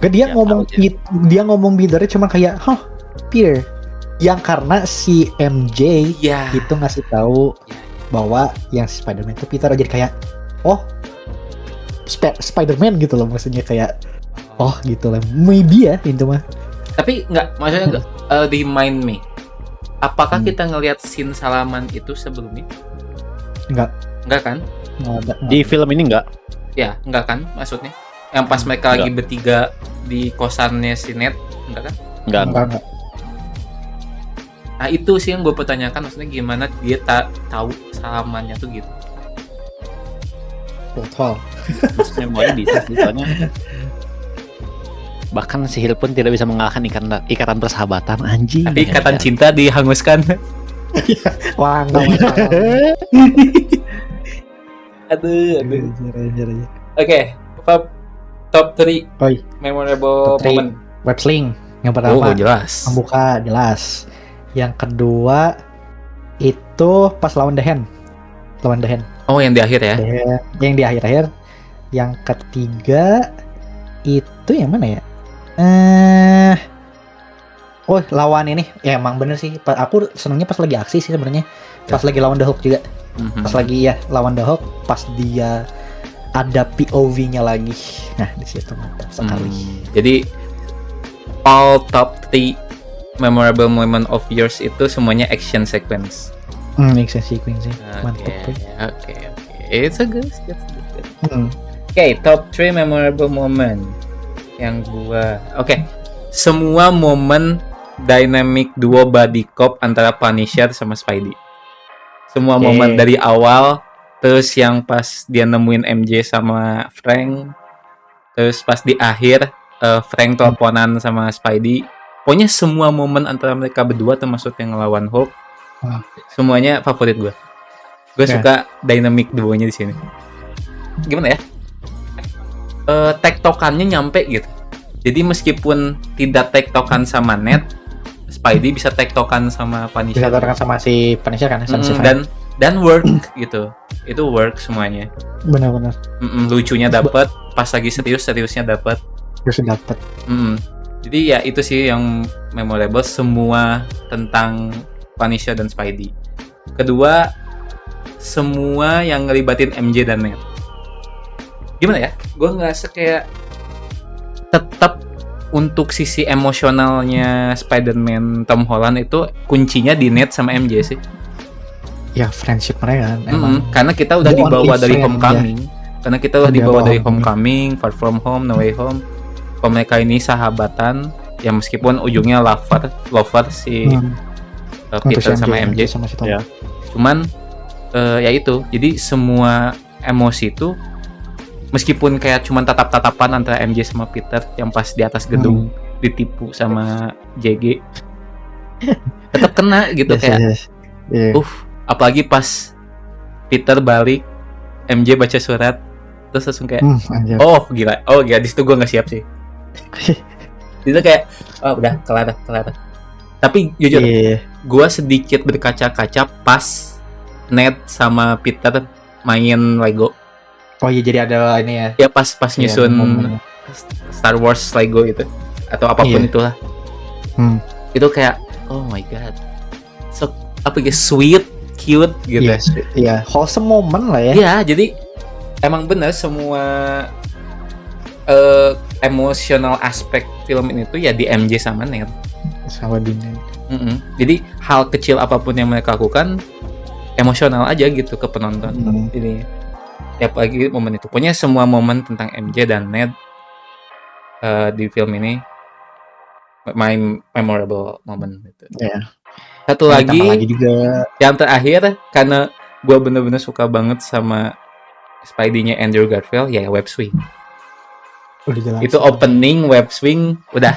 Gak, dia ngomong Peter cuma kayak, Peter. Yang karena si MJ itu ngasih tahu bahwa yang Spider-Man itu Peter, jadi kayak, Spider-Man gitu loh, maksudnya kayak, gitu lah, maybe ya itu mah.
Tapi maksudnya remind me, apakah kita ngelihat scene salaman itu sebelumnya? Enggak kan?
Nggak.
Di film ini enggak?
Ya, enggak kan maksudnya? Yang pas mereka lagi bertiga di kosannya si Ned, enggak kan?
Enggak.
Nah itu sih yang gue pertanyakan, maksudnya gimana dia tahu salamannya tuh gitu.
Total.
Maksudnya memori bisa sih, soalnya bahkan sihir pun tidak bisa mengalahkan ikatan persahabatan, anjing.
Tapi ikatan cinta dihanguskan.
Wah, enggak.
Aduh. Oke, top 3 memorable moment.
Web sling yang pertama.
Jelas.
Membuka jelas. Yang kedua itu pas lawan The Hand.
Oh, yang di akhir ya?
Yang di akhir. Yang ketiga itu yang mana ya? Lawan ini. Ya emang bener sih. Aku senengnya pas lagi aksi sih sebenarnya. Pas lagi lawan The Hulk juga. Pas lagi lawan The Hulk, pas dia ada POV-nya lagi. Nah, di situ mantap sekali.
Jadi all top 3 memorable moment of yours itu semuanya action sequence.
Make sense sequence sih. Mantap.
Oke. It's a good. Oke, top 3 memorable moment yang gua. Oke. Semua momen dynamic duo body cop antara Punisher sama Spidey. Semua momen dari awal, terus yang pas dia nemuin MJ sama Frank, terus pas di akhir Frank teleponan sama Spidey. Pokoknya semua momen antara mereka berdua termasuk yang ngelawan Hulk. Semuanya favorit gue. Gue suka dynamic duonya di sini. Gimana ya? Tektokannya nyampe gitu. Jadi meskipun tidak tektokan sama Ned, Spidey bisa tektokan sama Punisher.
Bisa tektokan sama si Punisher kan?
Dan work gitu. Itu work semuanya.
Benar-benar.
Lucunya dapat, pas lagi seriusnya dapat.
Terus dapat.
Jadi ya itu sih yang memorable, semua tentang Punisher dan Spidey. Kedua, semua yang ngelibatin MJ dan Ned. Gimana ya? Gue ngerasa kayak tetap untuk sisi emosionalnya Spider-Man Tom Holland itu kuncinya di Ned sama MJ sih.
Ya friendship mereka kan emang.
Karena kita udah dibawa dari Homecoming. Karena kita udah dibawa dari Homecoming, Far From Home, No Way Home. Kalau mereka ini sahabatan, ya meskipun ujungnya lover si Peter sama MJ
sama si Tom.
Ya. Cuman ya itu, jadi semua emosi itu meskipun kayak cuman tatap-tatapan antara MJ sama Peter yang pas di atas gedung ditipu sama JG, tetap kena gitu kayak. Apalagi pas Peter balik, MJ baca surat, terus langsung kayak, oh gila, di situ gue nggak siap sih. Itu kayak udah kelar. Tapi jujur gue sedikit berkaca-kaca pas Ned sama Peter main Lego.
Oh iya, jadi ada ini ya.
Ya pas nyusun Star Wars Lego itu atau apapun itulah. Itu kayak oh my god, so sweet, cute gitu.
Iya, wholesome moment lah ya.
Iya, jadi emang bener semua emotional aspek film ini tuh ya di MJ sama Ned.
Sama di Ned.
Jadi hal kecil apapun yang mereka lakukan emosional aja gitu ke penonton. Jadi ya apalagi momen itu. Pokoknya semua momen tentang MJ dan Ned di film ini my memorable moment gitu.
Yeah.
Satu lagi
juga
yang terakhir, karena gue bener-bener suka banget sama Spidey-nya Andrew Garfield, ya web swing. Itu opening web swing udah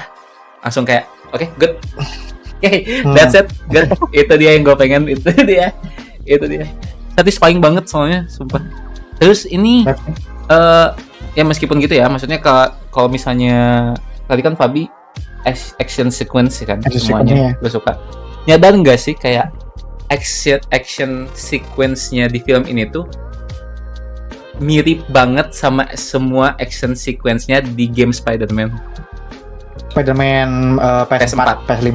langsung kayak oke, good. That's it, good. Itu dia yang gue pengen, itu dia satisfying banget soalnya, sumpah. Terus ini ya meskipun gitu ya, maksudnya kalau misalnya tadi kan Fabi action sequence kan semuanya gue suka. Nyadar nggak sih kayak action sequence-nya di film ini tuh mirip banget sama semua action sequence-nya di game Spider-Man PS4, PS5.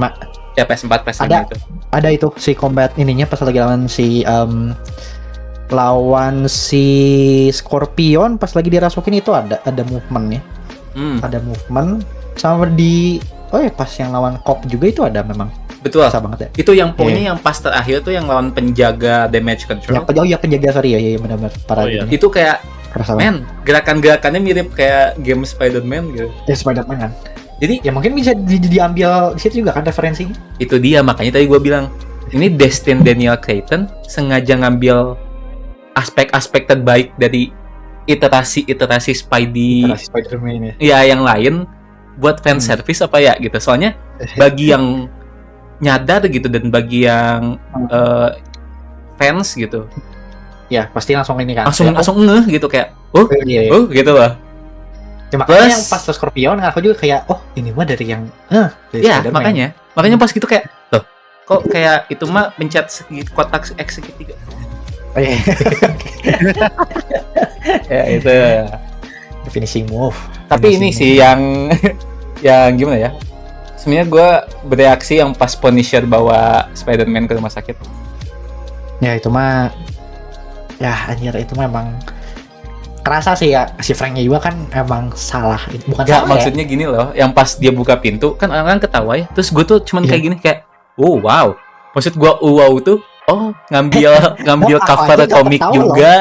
Ya PS4, PS5 itu.
Ada itu si combat ininya pas lagi lawan si Scorpion pas lagi dirasukin itu ada movement-nya. Ada movement sama pas yang lawan Cop juga itu ada memang.
Betul.
Bisa banget ya.
Itu yang pokoknya yang pas terakhir tuh yang lawan penjaga damage control.
Penjaga benar-benar parah gitu.
Itu kayak gerakan-gerakannya mirip kayak game Spider-Man gitu.
Ya Spider-Man kan.
Jadi
ya mungkin bisa diambil di situ juga kan referensinya.
Itu dia, makanya tadi gue bilang ini Destin Daniel Cretton sengaja ngambil aspek-aspek terbaik dari iterasi Spidey.
Spider-Man ya.
Ya yang lain buat fan service apa ya gitu. Soalnya bagi yang nyadar gitu dan bagi yang fans gitu,
ya pasti langsung ini kan
langsung ngeh gitu kayak gitu loh.
Cuma makanya yang pas Scorpion aku juga kayak ini mah dari yang
ya makanya pas gitu kayak loh kok kayak itu mah pencet kotak X segitiga. Ya itu
finishing move.
Tapi ini sih yang gimana ya, sebenarnya gue bereaksi yang pas Punisher bawa Spider-Man ke rumah sakit.
Ya itu mah ya anjir, itu memang kerasa sih ya si Franknya juga kan emang salah, bukan
Enggak,
salah
maksudnya gini loh, yang pas dia buka pintu kan orang-orang ketawa ya. Terus gue tuh cuman kayak gini kayak, oh wow. Maksud gue wow tuh, oh ngambil
Aku
cover
aja nggak
komik
ketawa
juga.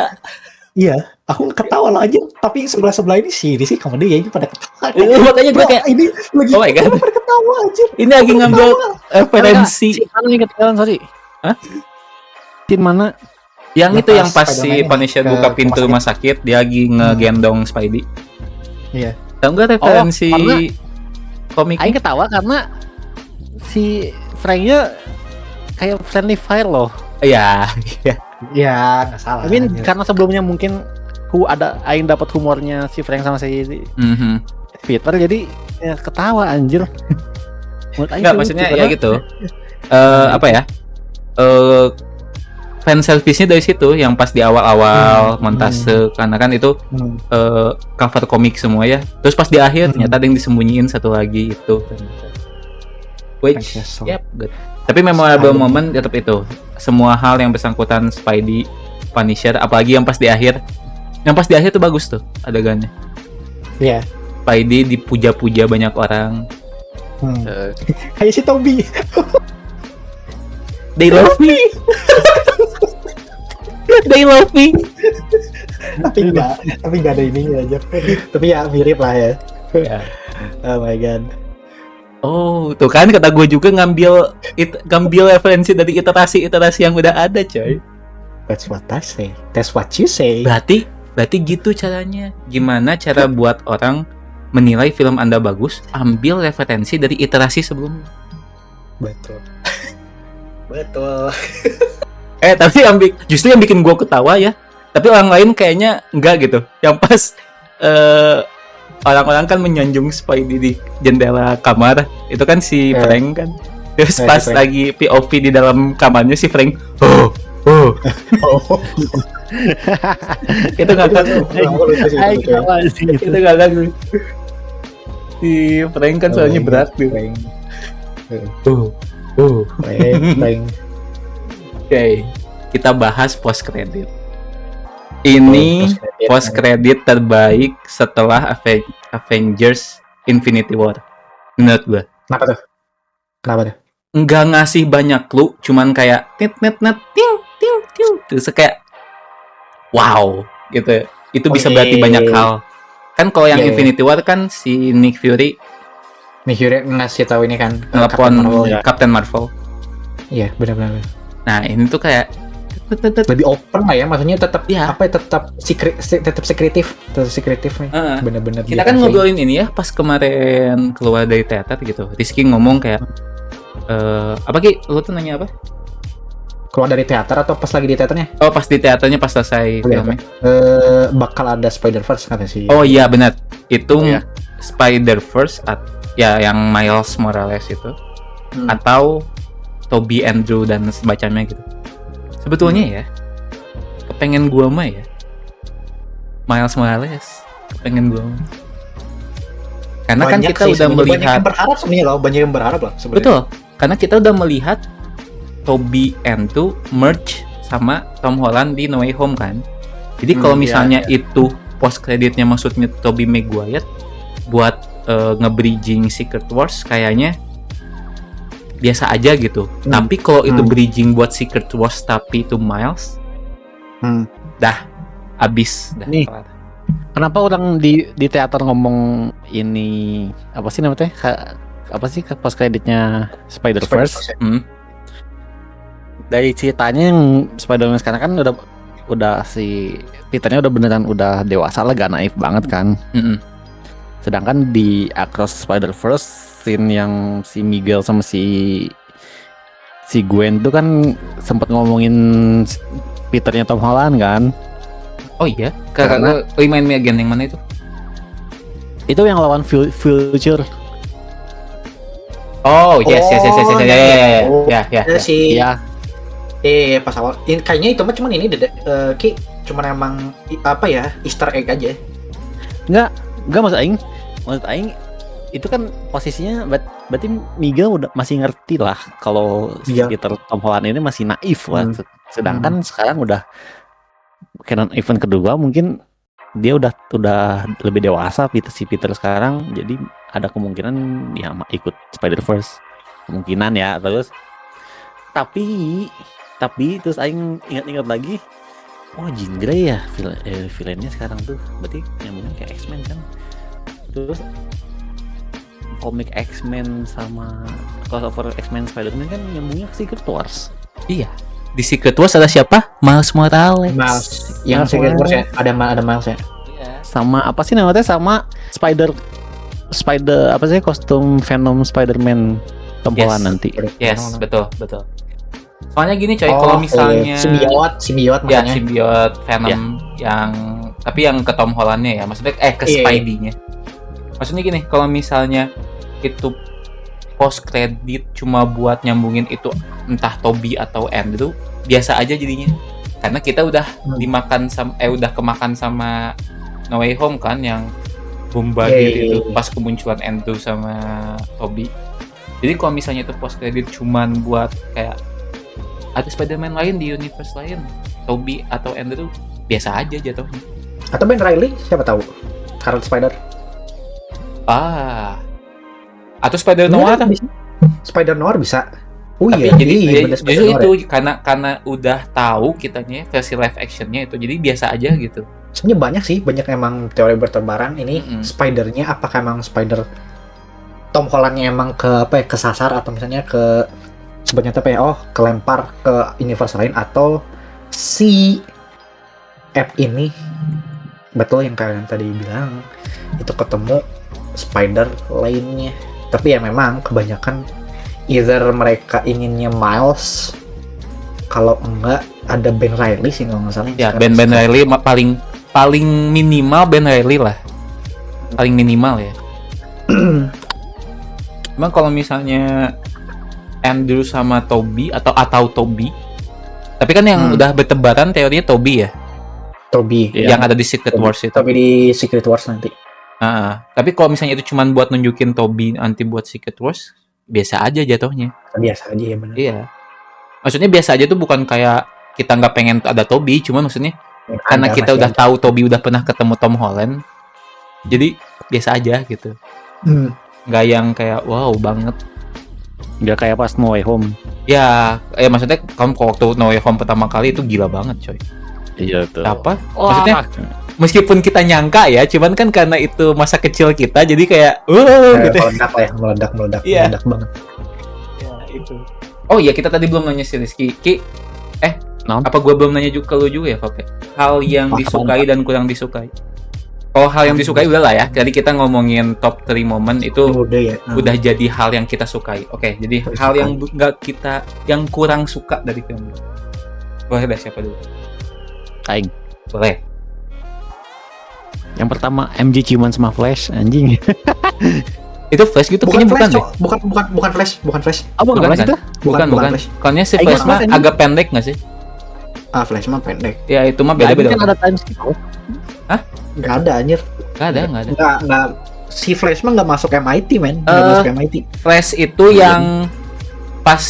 Iya, aku ketawa loh aja. Tapi sebelah ini sih komedi ya ini pada ketawa.
Makanya gue kayak,
ini lagi
oh my God.
pada ketawa aja.
ini lagi ngambil referensi.
Si mana yang ketinggalan, sorry.
Hah?
Scene mana?
Yang
Ya,
itu yang pas
Spider-Man
si
ini
Punisher
ke
buka pintu rumah sakit, dia lagi ngegendong Spidey.
Iya.
Tahu nggak referensi
karena-
komik?
Aing ketawa karena si Franknya kayak friendly fire loh.
Iya, iya.
Ya, nggak salah.
I mean,
anjir.
karena sebelumnya mungkin Aing dapat humornya si Frank sama si
Mhm.
Peter, jadi ya ketawa anjir. Menurut Aing
Enggak,
lucu,
maksudnya
karena-
ya gitu. Apa ya? Fan service-nya dari situ yang pas di awal-awal montase karena kan itu
Hmm.
cover komik semua ya. Terus pas di akhir ternyata ada yang disembunyiin satu lagi itu. Which,
Thank you so
yep, good. Tapi memorable
Spidey.
moment tetap itu. Semua hal yang bersangkutan Spidey, Punisher, apalagi yang pas di akhir. Yang pas di akhir tuh bagus tuh adegannya.
Iya.
Spidey dipuja-puja banyak orang.
Hmm.
Eh,
Kayak si Toby.
They love me. They love me.
tapi enggak ada ininya aja. Tapi ya mirip lah ya.
Ya.
Oh my god.
Oh, tuh kan kata gue juga ngambil referensi dari iterasi yang udah ada, coy.
That's what I say. That's what you say.
Berarti gitu caranya. Gimana cara buat orang menilai film Anda bagus? Ambil referensi dari iterasi sebelumnya.
Betul. Betul.
Tapi justru yang bikin gue ketawa ya. Tapi orang lain kayaknya enggak gitu. Yang pas orang-orang kan menyanjung Spidey di jendela kamar. Itu kan si Frank kan. Terus
Si
pas
Frank.
lagi POV di dalam kamarnya si Frank, oh.
Oh.
Itu ngakak.
Aing ketawa sih.
Itu ngakak. Si Frank kan soalnya berat tuh.
Frank.
Oke, kita bahas post credit. Ini post credit terbaik setelah Avengers Infinity War. Menurut gua.
Kenapa tuh?
Nggak ngasih banyak clue, cuman kayak net ting ting terus kayak wow gitu. Itu bisa
Oke.
berarti banyak hal. Kan kalau yang
Iya, iya.
Infinity War kan si Nick Fury
Fury ngasih tahu ini kan
telepon
Captain Marvel, ya.
Captain Marvel.
Iya, benar-benar.
Nah, ini tuh kayak
Lebih open lah ya, maksudnya tetap
Iya.
tetap sekretif nih. Benar-benar.
Kita kan ngobrolin ini ya pas kemarin keluar dari teater gitu. Rizky ngomong kayak apa Ki? Lu tuh nanya apa?
keluar dari teater atau pas lagi di teaternya?
Oh, pas di teaternya pas selesai
Oh, iya,
filmnya.
Bakal ada Spider-Verse kata sih.
Oh iya benar. Itu
Oh, iya.
Spider-Verse ya yang Miles Morales itu atau Tobey Andrew dan sebagainya gitu. Sebetulnya ya kepengen gua mah ya Miles Morales, kepengen gua mah. Karena kan
Banyak
kita
sih
udah
sebenarnya. Banyak
melihat
yang berharap sebenarnya loh, banyak yang berharap loh sebenarnya.
betul. Karena kita udah melihat Tobey Andrew merge sama Tom Holland di No Way Home kan. Jadi kalau
iya,
misalnya itu post creditnya maksudnya Tobey Maguire buat nge-bridging Secret Wars kayaknya biasa aja gitu. Tapi kalau itu bridging buat Secret Wars tapi itu Miles, dah abis dah.
Nih.
kelar.
Kenapa orang di teater ngomong ini apa sih namanya? Apa sih post kreditnya Spider-Verse? Dari ceritanya yang Spider-Man sekarang kan udah si Peternya udah beneran udah dewasa lah, gak naif banget kan. Sedangkan di Across Spider-Verse scene yang si Miguel sama si Gwen tuh kan sempat ngomongin Peternya Tom Holland kan.
Oh iya,
Karena-
remind me again yang mana itu?
Itu yang lawan Future.
Oh yes. Ya.
Si
Iya.
pas awal kayaknya itu mah cuman ini Ki cuman emang apa ya Easter egg aja.
Enggak maksud aing itu kan posisinya berarti Miguel udah masih ngerti lah kalau
Iya.
Peter Tom Holland ini masih naif lah. Sedangkan sekarang udah canon event kedua mungkin dia udah lebih dewasa si Peter sekarang, jadi ada kemungkinan ya ikut Spider-Verse, kemungkinan ya. Tapi terus aing ingat-ingat lagi, oh Jean Grey ya villainnya sekarang tuh, berarti nyambungnya kayak X-Men kan. Terus komik X-Men sama crossover X-Men Spider-Man kan nyambungnya ke Secret Wars.
Iya. Di Secret Wars ada siapa? Miles Morales.
Miles. Yang Secret Wars ya, ada Miles ya.
Sama apa sih namanya? Sama Spider apa sih kostum Venom Spider-Man Tom Holland nanti.
Yes, betul. Soalnya gini coy, kalau misalnya
simbiot
ya
makanya.
simbiot Venom yang tapi yang ke Tom Holland-nya ya, maksudnya ke Spidey-nya. Maksudnya gini, kalau misalnya itu post credit cuma buat nyambungin itu entah Toby atau Andrew, biasa aja jadinya. Karena kita udah udah kemakan sama No Way Home kan yang bombarded itu pas kemunculan Andrew sama Toby. Jadi kalau misalnya itu post credit cuman buat kayak ada Spider-Man lain di universe lain, Toby atau Andrew, biasa aja jatuhnya.
Atau Ben Reilly, siapa tahu? Current Spider.
Atau Spider Noir.
Spider Noir bisa.
Tapi
iya,
jadi
Spider
justru
Noir
itu karena udah tahu kitanya versi live actionnya itu, jadi biasa aja gitu.
Sebenarnya banyak emang teori berterbaran ini Spider-nya apakah emang Spider Tom Holland-nya emang kesasar atau misalnya sebenarnya kelempar ke universe lain, atau si app ini betul yang kalian tadi bilang itu ketemu Spider lainnya. Tapi ya memang kebanyakan either mereka inginnya Miles, kalau enggak ada Ben Reilly sih kalau nggak salah.
Ya Ben Reilly paling minimal Ben Reilly lah, paling minimal ya. Emang kalau misalnya Andrew sama Toby atau Toby, tapi kan yang udah bertebaran teorinya Toby ya.
Toby
yang ada di Secret Wars itu.
Toby di Secret Wars nanti.
Tapi kalau misalnya itu cuma buat nunjukin Toby nanti buat Secret Wars, biasa aja jatuhnya.
Biasa aja ya benar.
Iya. Maksudnya biasa aja tuh bukan kayak kita nggak pengen ada Toby, cuman maksudnya karena kita udah tahu Toby udah pernah ketemu Tom Holland, jadi biasa aja gitu. Nggak yang kayak wow banget.
Nggak kayak pas No Way Home.
Ya maksudnya kamu waktu No Way Home pertama kali itu gila banget coy.
Iya tuh.
Apa? Maksudnya meskipun kita nyangka ya, cuman kan karena itu masa kecil kita, jadi kayak gitu.
Meledak banget.
Ya itu. Oh iya, kita tadi belum nanya si Rizky. Apa gue belum nanya juga ke lu juga ya, Vape? Hal yang disukai dan kurang disukai. Oh, hal yang disukai udah lah ya. Jadi kita ngomongin top 3 momen itu udah jadi hal yang kita sukai. Oke, jadi hal yang yang kurang suka dari film ini. Boleh deh, siapa dulu?
Aing.
Boleh.
Yang pertama MJ ciuman sama Flash, anjing.
Itu Flash gitu kayaknya bukan deh.
Bukan Flash.
Bukan
Flash itu? Bukan. Kayaknya si Flash mah agak pendek nggak sih?
Flash mah pendek.
Ya itu mah beda-beda.
Kan ada time skip.
Hah?
Nggak ada anjir.
Nggak ada.
Nggak. Si Flash mah nggak masuk MIT men. Nggak masuk MIT.
Flash itu yang pas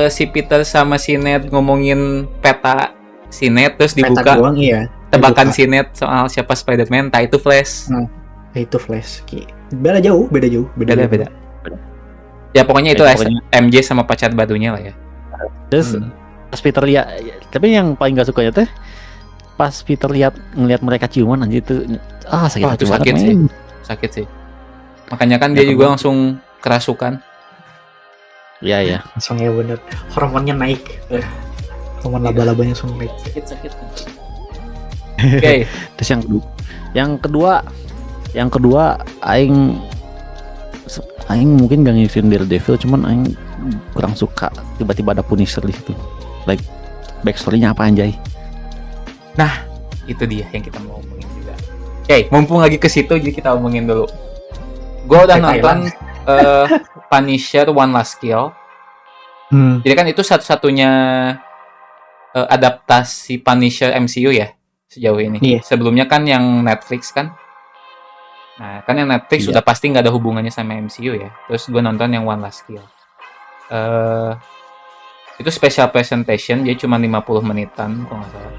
si Peter sama si Ned ngomongin peta si Ned terus dibuka.
Doang, iya.
Tebakan si Ned soal siapa Spider-Man, itu Flash.
Itu Flash. Beda jauh.
Ya pokoknya itu MJ sama pacar barunya lah ya.
Terus pas Peter lihat, tapi yang paling gak sukanya teh pas Peter ngelihat mereka ciuman aja itu
sakit sih. Makanya kan dia juga langsung kerasukan.
Iya.
Langsung ya bener. Hormonnya naik. Hormon laba-labanya langsung naik.
Sakit. Oke.
Terus yang kedua aing mungkin gak ngikutin Daredevil, cuman aing kurang suka tiba-tiba ada Punisher di situ. Like backstory-nya apa anjay?
Nah, itu dia yang kita mau ngomongin juga. Oke, mumpung lagi ke situ jadi kita omongin dulu. Gue udah nonton Punisher One Last Kill. Jadi kan itu satu-satunya adaptasi Punisher MCU ya sejauh ini.
Iya.
Sebelumnya kan yang Netflix kan. Nah, kan yang Netflix sudah pasti nggak ada hubungannya sama MCU ya. Terus gue nonton yang One Last Kill. Itu special presentation, dia cuma 50 menitan kalau nggak salah.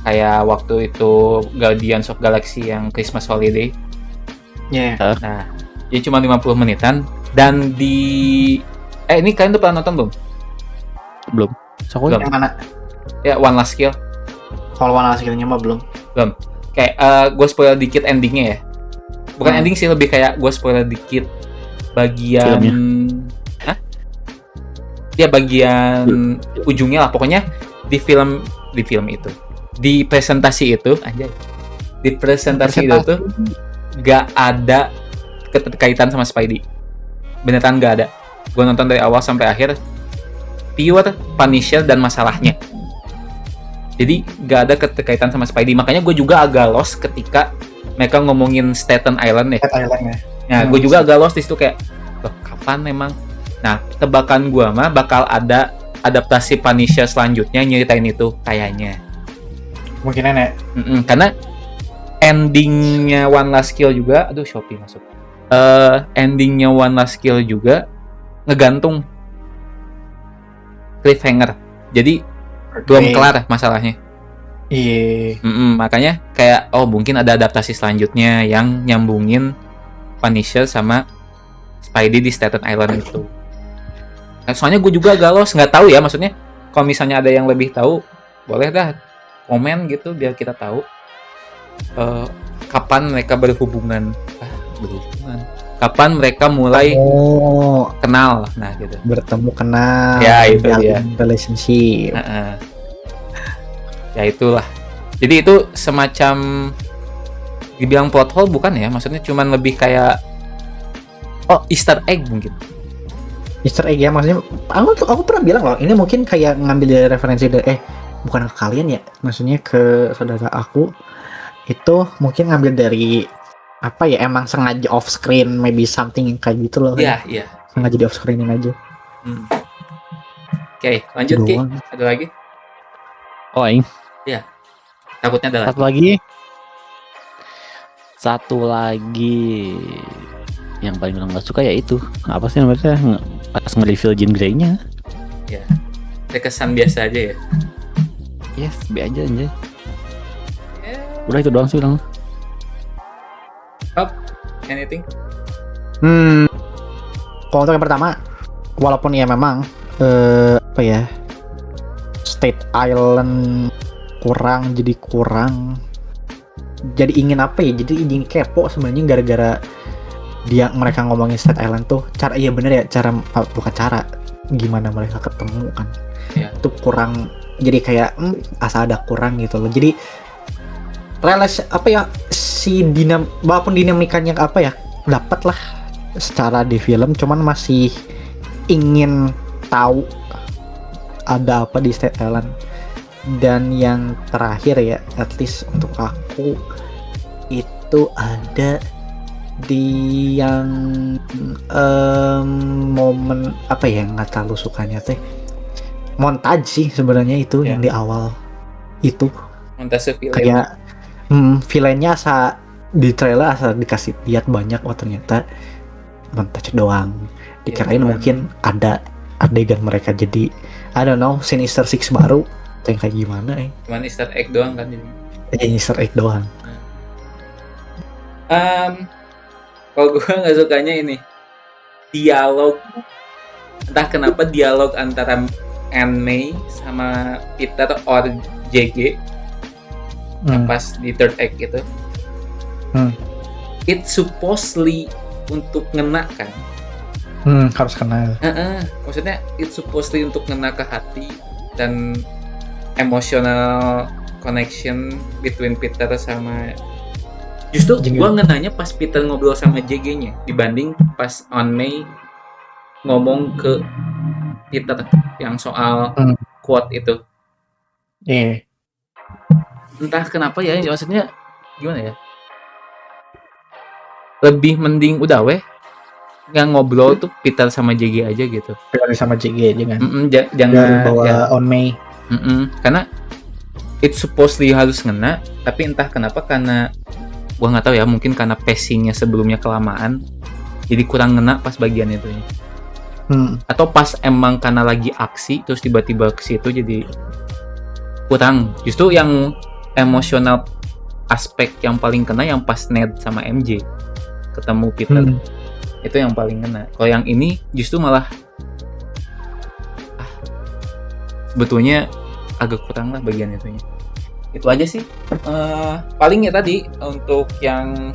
kayak waktu itu Guardians of Galaxy yang Christmas Holiday.
Ya.
Nah, jadi cuma 50 menitan dan ini kalian tuh pernah nonton belum?
Belum. Soalnya
Yang mana?
Ya, One Last Kill.
Kalau warna aslinya mah belum.
Kayak gue spoiler dikit endingnya ya. Bukan ending sih, lebih kayak gue spoiler dikit bagian
Filmnya.
Hah? Ya bagian ujungnya lah. Pokoknya di film itu, di presentasi itu, di presentasi itu tuh gak ada keterkaitan sama Spidey. Beneran gak ada. Gue nonton dari awal sampai akhir, pure Punisher dan masalahnya. Jadi gak ada keterkaitan sama Spidey. Makanya gue juga agak lost ketika mereka ngomongin Staten Island ya. Nah, gue juga agak lost di situ kayak, loh, kapan emang? Nah, tebakan gue mah bakal ada adaptasi Punisher selanjutnya nyeritain itu kayaknya.
Mungkin ya.
Karena endingnya One Last Kill juga, aduh Shopee masuk. Endingnya One Last Kill juga ngegantung cliffhanger. Jadi belum kelar masalahnya.
Iya.
Makanya kayak mungkin ada adaptasi selanjutnya yang nyambungin Punisher sama Spidey di Staten Island itu. Nah, soalnya gue juga galos, nggak tahu ya, maksudnya kalau misalnya ada yang lebih tahu boleh dah komen gitu biar kita tahu kapan mereka berhubungan. Kapan mereka mulai kenal, nah gitu.
Bertemu kenal.
Ya itu dia.
Relationship.
Ya itulah. Jadi itu semacam dibilang plot hole bukan ya? Maksudnya cuman lebih kayak Easter egg mungkin.
Easter egg ya, maksudnya aku pernah bilang loh, ini mungkin kayak ngambil dari referensi dari bukan ke kalian ya, maksudnya ke saudara aku itu mungkin ngambil dari apa ya, emang sengaja off screen, maybe something yang kayak gitu loh.
Iya.
Sengaja di off screenin aja.
Oke, lanjut Ki. Ada lagi?
Aing.
Iya. Takutnya ada
Satu lagi yang paling nggak suka ya itu apa sih namanya, pas nge-reveal Jean Grey-nya.
Ya. Kesan biasa aja ya.
Yes, be aja anjay. Udah itu doang sih.
Anything?
Kalau untuk yang pertama, walaupun ya memang State Island kurang, jadi ingin apa ya, jadi ingin kepo sebenarnya gara-gara mereka ngomongin State Island tuh cara, iya bener ya, bukan cara gimana mereka ketemu kan, itu kurang, jadi kayak asa ada kurang gitu loh. Jadi relasi walaupun dinamikanya dapat lah secara di film, cuman masih ingin tahu ada apa di State Island. Dan yang terakhir ya, at least untuk aku itu ada di yang momen nggak terlalu sukanya montage sih sebenarnya itu, yang di awal itu
montase film
kayak villainnya di trailer dikasih lihat banyak, ternyata montage doang. Dikirain mungkin ada adegan mereka jadi I don't know, Sinister Six baru yang kayak gimana
cuman Easter egg doang kan ini.
Easter egg doang.
Kalau gue nggak sukanya ini dialog, entah kenapa dialog antara Aunt May sama Peter or JG pas di third act gitu. It's supposedly untuk ngena kan.
Harus kenal.
Maksudnya it's supposedly untuk ngena ke hati dan emotional connection between Peter sama, justru gue ngenanya pas Peter ngobrol sama JG-nya dibanding pas Aunt May ngomong ke Peter yang soal quote itu. Entah kenapa ya, maksudnya gimana ya, lebih mending udah yang ngobrol tuh Peter sama JG aja gitu.
Peter sama JG aja kan.
Jangan
bawa Aunt May.
Karena it's supposedly harus ngena, tapi entah kenapa, karena gua nggak tahu ya, mungkin karena pacingnya sebelumnya kelamaan, jadi kurang ngena pas bagian itu. Atau pas emang karena lagi aksi terus tiba-tiba ke situ jadi kurang. Justru yang emosional aspek yang paling kena yang pas Ned sama MJ ketemu Peter. Itu yang paling kena. Kalau yang ini justru malah sebetulnya agak kurang lah bagian itunya. Itu aja sih. Paling ya tadi untuk yang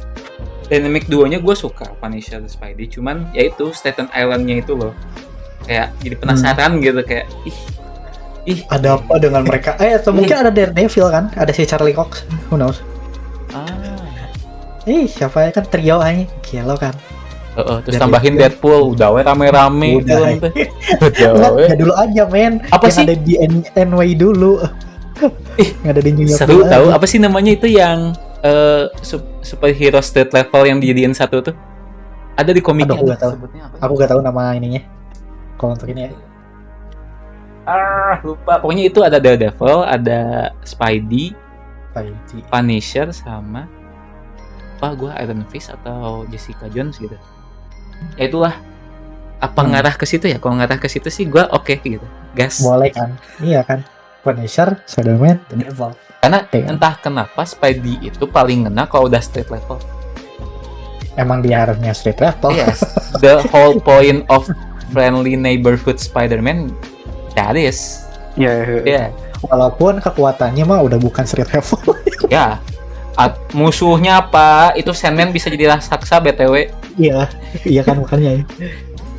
dynamic duonya gue suka Punisher dan Spidey, cuman ya itu Staten Island-nya itu loh. Kayak jadi penasaran gitu, kayak ih
Ada apa dengan mereka? Atau mungkin ada Daredevil kan? Ada si Charlie Cox, who knows? Siapa ya, kan trio aja, gila kan?
Terus tambahin Deadpool, udah rame-rame film teh.
Ya dulu aja men.
Apa
yang
sih?
ada di NY dulu. Yang ada di New York.
Seru tahu apa sih namanya itu yang superhero state level yang dijadiin satu tuh? Ada di komiknya.
Aduh, aku nggak tahu.
Sebutnya apa?
Aku gak tahu nama ininya. Kalau untuk ini ya.
Lupa. Pokoknya itu ada Daredevil, ada Spidey, Punisher sama gue Iron Fist atau Jessica Jones gitu. Ya itulah. Apa ngarah ke situ ya? Kalau ngarah ke situ sih gue oke gitu. Gas.
Boleh kan? Iya kan? Punisher, Spider-Man, Daredevil.
Karena
Iya.
entah kenapa Spidey itu paling ngena kalau udah street level.
Emang dia harusnya street level.
Yes. The whole point of friendly neighborhood Spider-Man that is.
Iya.
Walaupun kekuatannya mah udah bukan street level.
Ya. Musuhnya apa? Itu Sandman bisa jadi raksasa BTW.
Iya, iya kan makanya.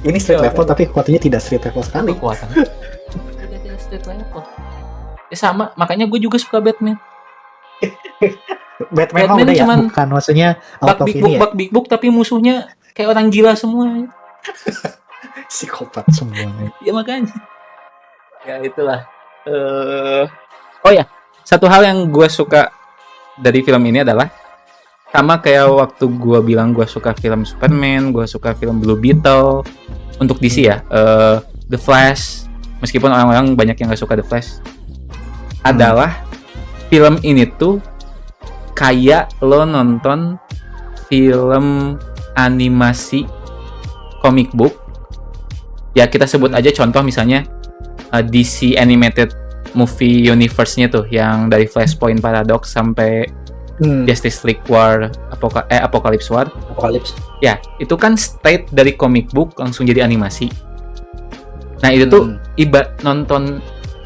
Ini street level tapi kekuatannya tidak street level sekali.
Kekuatan. Tidak street level. Ya sama, makanya gue juga suka Batman.
Batman
Batman
udah ya,
cuman
bukan maksudnya out of ini ya.
Bak Big Book tapi musuhnya kayak orang gila semua.
Psikopat semua.
Ya makanya. Ya itulah. Oh ya, satu hal yang gue suka dari film ini adalah sama kayak waktu gue bilang gue suka film Superman, gue suka film Blue Beetle. Untuk DC ya, The Flash, meskipun orang-orang banyak yang gak suka The Flash, adalah film ini tuh kayak lo nonton film animasi comic book. Ya kita sebut aja contoh misalnya DC Animated Movie Universe-nya tuh yang dari Flashpoint Paradox sampai Justice League War, Apocalypse War. Ya, itu kan straight dari comic book langsung jadi animasi. Nah, itu tuh nonton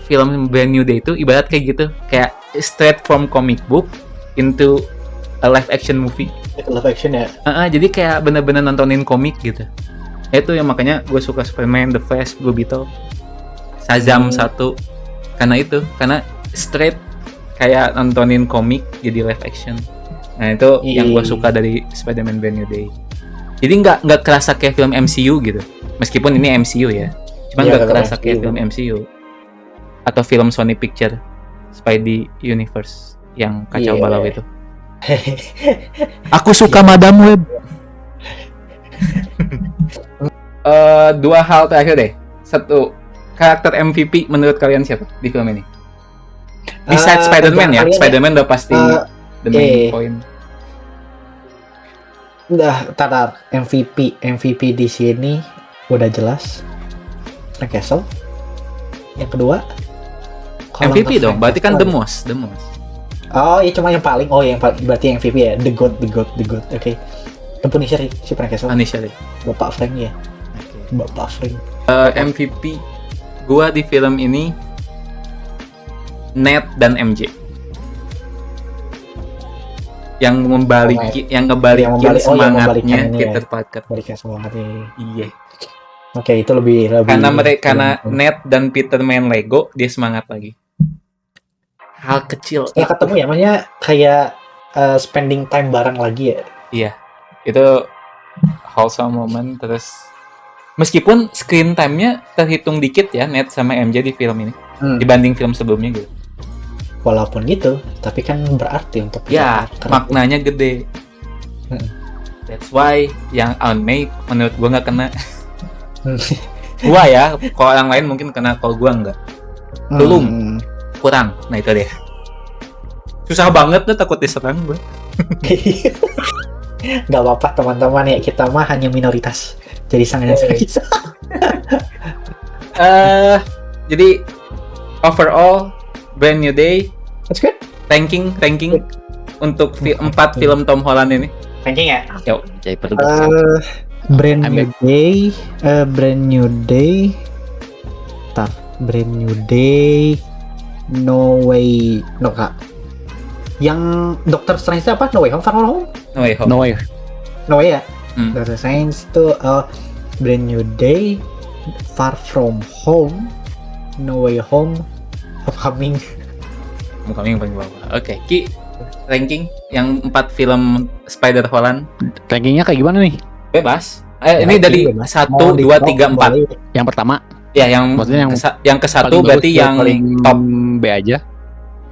film Brand New Day itu ibarat kayak gitu, kayak straight from comic book into a live action movie.
Live action ya.
Jadi kayak bener-bener nontonin komik gitu. Itu yang makanya gue suka Superman, The Flash, Blue Beetle, Shazam 1. Karena straight kayak nontonin komik jadi live action. Nah itu yang gue suka dari Spider-Man Brand New Day. Jadi nggak kerasa kayak film MCU gitu. Meskipun ini MCU ya, cuma nggak kerasa kayak film MCU atau film Sony Picture Spidey Universe yang kacau balau itu. Aku suka Madam Web. Dua hal terakhir deh. Satu, karakter MVP menurut kalian siapa di film ini? Besides Spider-Man ya, Spider-Man udah pasti the main point.
Udah, MVP di sini udah jelas. Frank Castle. Yang kedua,
MVP dong, berarti kan the most.
Oh, iya cuma yang paling. Oh, yang paling berarti MVP ya. The God. Oke. Punisher si Frank Castle.
Punisher.
Bapak Frank ya. Bapak Frank.
MVP gua di film ini Ned dan MJ. Yang ngebalikin semangatnya Peter Parker.
Balikin semangatnya.
Iya.
Oke, itu lebih
Karena Ned dan Peter main Lego, dia semangat lagi. Hal kecil.
Ya ketemu ya, maksudnya kayak spending time bareng lagi ya.
Iya. Itu wholesome moment. Terus meskipun screen time-nya terhitung dikit ya Ned sama MJ di film ini dibanding film sebelumnya gitu.
Walaupun gitu, tapi kan berarti untuk
ya maknanya gede. That's why yang Aunt May menurut gua nggak kena. Gua ya, kalau orang lain mungkin kena, kalau gua nggak. Belum kurang. Nah itu deh. Susah banget tuh, takut diserang gua.
Gak apa-apa teman-teman ya, kita mah hanya minoritas. Jadi sangat bisa.
Jadi overall Brand New Day
That's good.
ranking untuk 4 film Tom Holland ini.
Ranking ya.
Yuk.
Jadi perlu
Brand New
Ambil.
Day, Brand New Day, Brand New Day, No Way, no kak. Yang Doctor Strange itu apa? No Way Home, Far From Home?
No Way Home.
No way.
No Way ya.
Hmm.
Doctor Strange itu Brand New Day, Far From Home, No Way Home, Homecoming.
Homecoming paling bawah. Oke, Ki ranking yang 4 film Spider Holland
Rankingnya kayak gimana nih?
bebas. Ini dari 1, 2, 3, 4.
Yang pertama
Ya, yang
Maksudnya yang
ke 1
paling
berarti
bagus,
yang
paling
top.
B aja.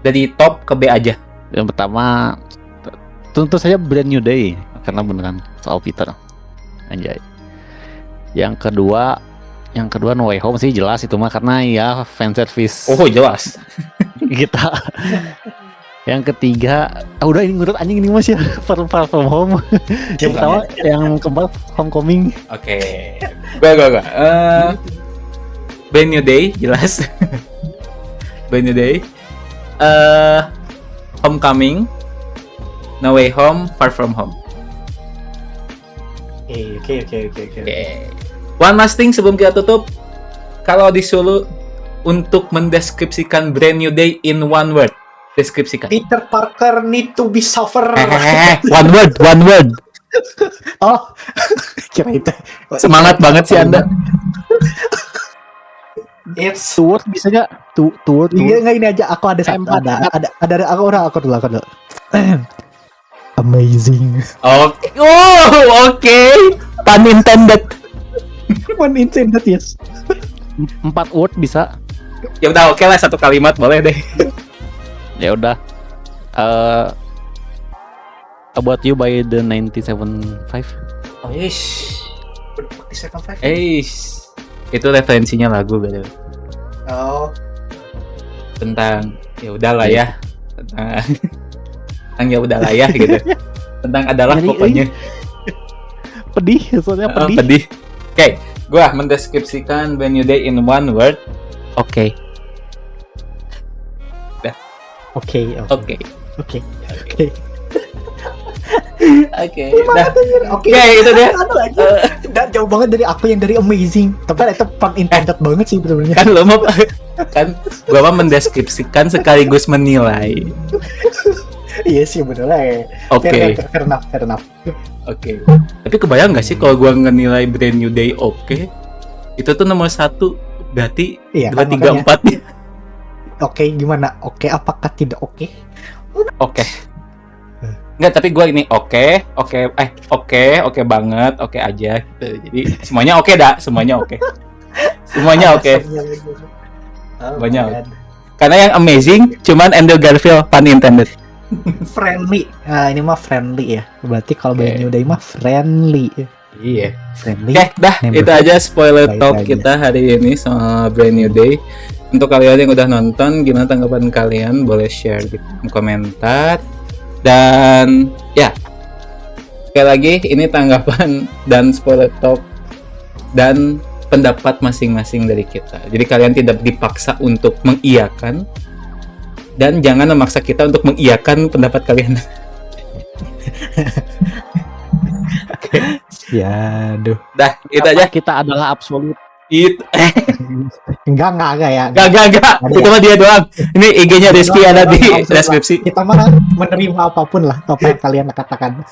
Dari top ke B aja.
Yang pertama tentu saja Brand New Day karena beneran soal Peter. Anjay. Yang kedua No Way Home sih jelas itu mah karena ya fan service
Oh, jelas.
kita. Yang ketiga, udah ini ngurut anjing ini mas ya. Far From Home. Yang pertama, yang keempat Homecoming.
Oke. Gua. Brand New Day jelas. Brand New Day. Homecoming, No Way Home, Far From Home.
Oke.
Oke. One last thing sebelum kita tutup. Kalau disuruh untuk mendeskripsikan Brand New Day in one word, deskripsikan.
Peter Parker need to be suffer.
One word.
Oh, kira itu.
Semangat banget sih Anda.
It's
Two word bisa nggak? Two word.
Iya nggak ini aja. Aku ada satu.
Empat.
Ada. Aku dulu. Amazing.
Oke. Oh, oke. Pun intended.
One intended, yes.
4 word bisa.
Ya udah oke lah, 1 kalimat boleh deh.
Ya udah. About You by the 97.5.
Oh, ish.
47.5.
Itu referensinya lagu gitu.
Oh,
Tentang ya udahlah ya. Tentang ya udahlah ya gitu. Tentang adalah
Ngeri,
pokoknya.
Pedih, soalnya pedih.
Pedih. Oke, gua mendeskripsikan Brand New Day in one word. Oke.
Oke.
Oke. Dah.
oke.
Oke, itu dia.
Udah jauh banget dari aku yang dari amazing. Tapi itu pun intended banget sih sebenarnya.
Kan lo mau kan gua mah mendeskripsikan sekaligus menilai.
Iya sih bener.
Oke.
Fair enough.
Oke. Tapi kebayang nggak sih kalau gua ngenilai Brand New Day oke? Itu tuh nomor 1 berarti
Iya,
2, 3, 4.
Oke, gimana? Oke, apakah tidak oke?
Oke. Enggak, tapi gua ini oke banget, oke aja gitu. Jadi semuanya oke dah, semuanya oke. Semuanya oke. Semuanya oke. Karena yang amazing cuman Andrew Garfield pun intended.
Friendly. Nah, ini mah friendly ya. Berarti kalau
Oke.
Brand New Day mah friendly.
Iya.
Friendly.
Oke, dah
Nembel.
itu aja spoiler
Baik
talk
aja.
kita hari ini soal Brand New Day. Untuk kalian yang udah nonton, gimana tanggapan kalian? Boleh share di kolom komentar. Dan ya, sekali lagi ini tanggapan dan spoiler talk dan pendapat masing-masing dari kita. Jadi kalian tidak dipaksa untuk mengiyakan dan jangan memaksa kita untuk mengiyakan pendapat kalian.
Ya, aduh.
Dah, itu aja.
Kita adalah absolut.
Itu
Enggak ya.
Gak. Itu mah dia doang. Ini IG-nya Rizky ada di deskripsi.
Kita mah menerima apapun lah apa yang kalian katakan.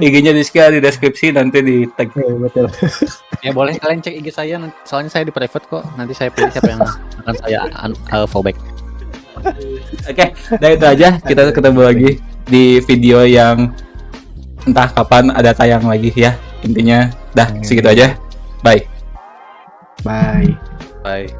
IG-nya Rizky ada di deskripsi, nanti di tag.
Betul.
Ya boleh kalian cek IG saya, soalnya saya di private kok. Nanti saya pilih siapa yang akan saya fallback.
Oke, dah itu aja. Kita ketemu lagi di video yang entah kapan ada tayang lagi ya. Intinya dah segitu aja. Bye.
Bye.
Bye.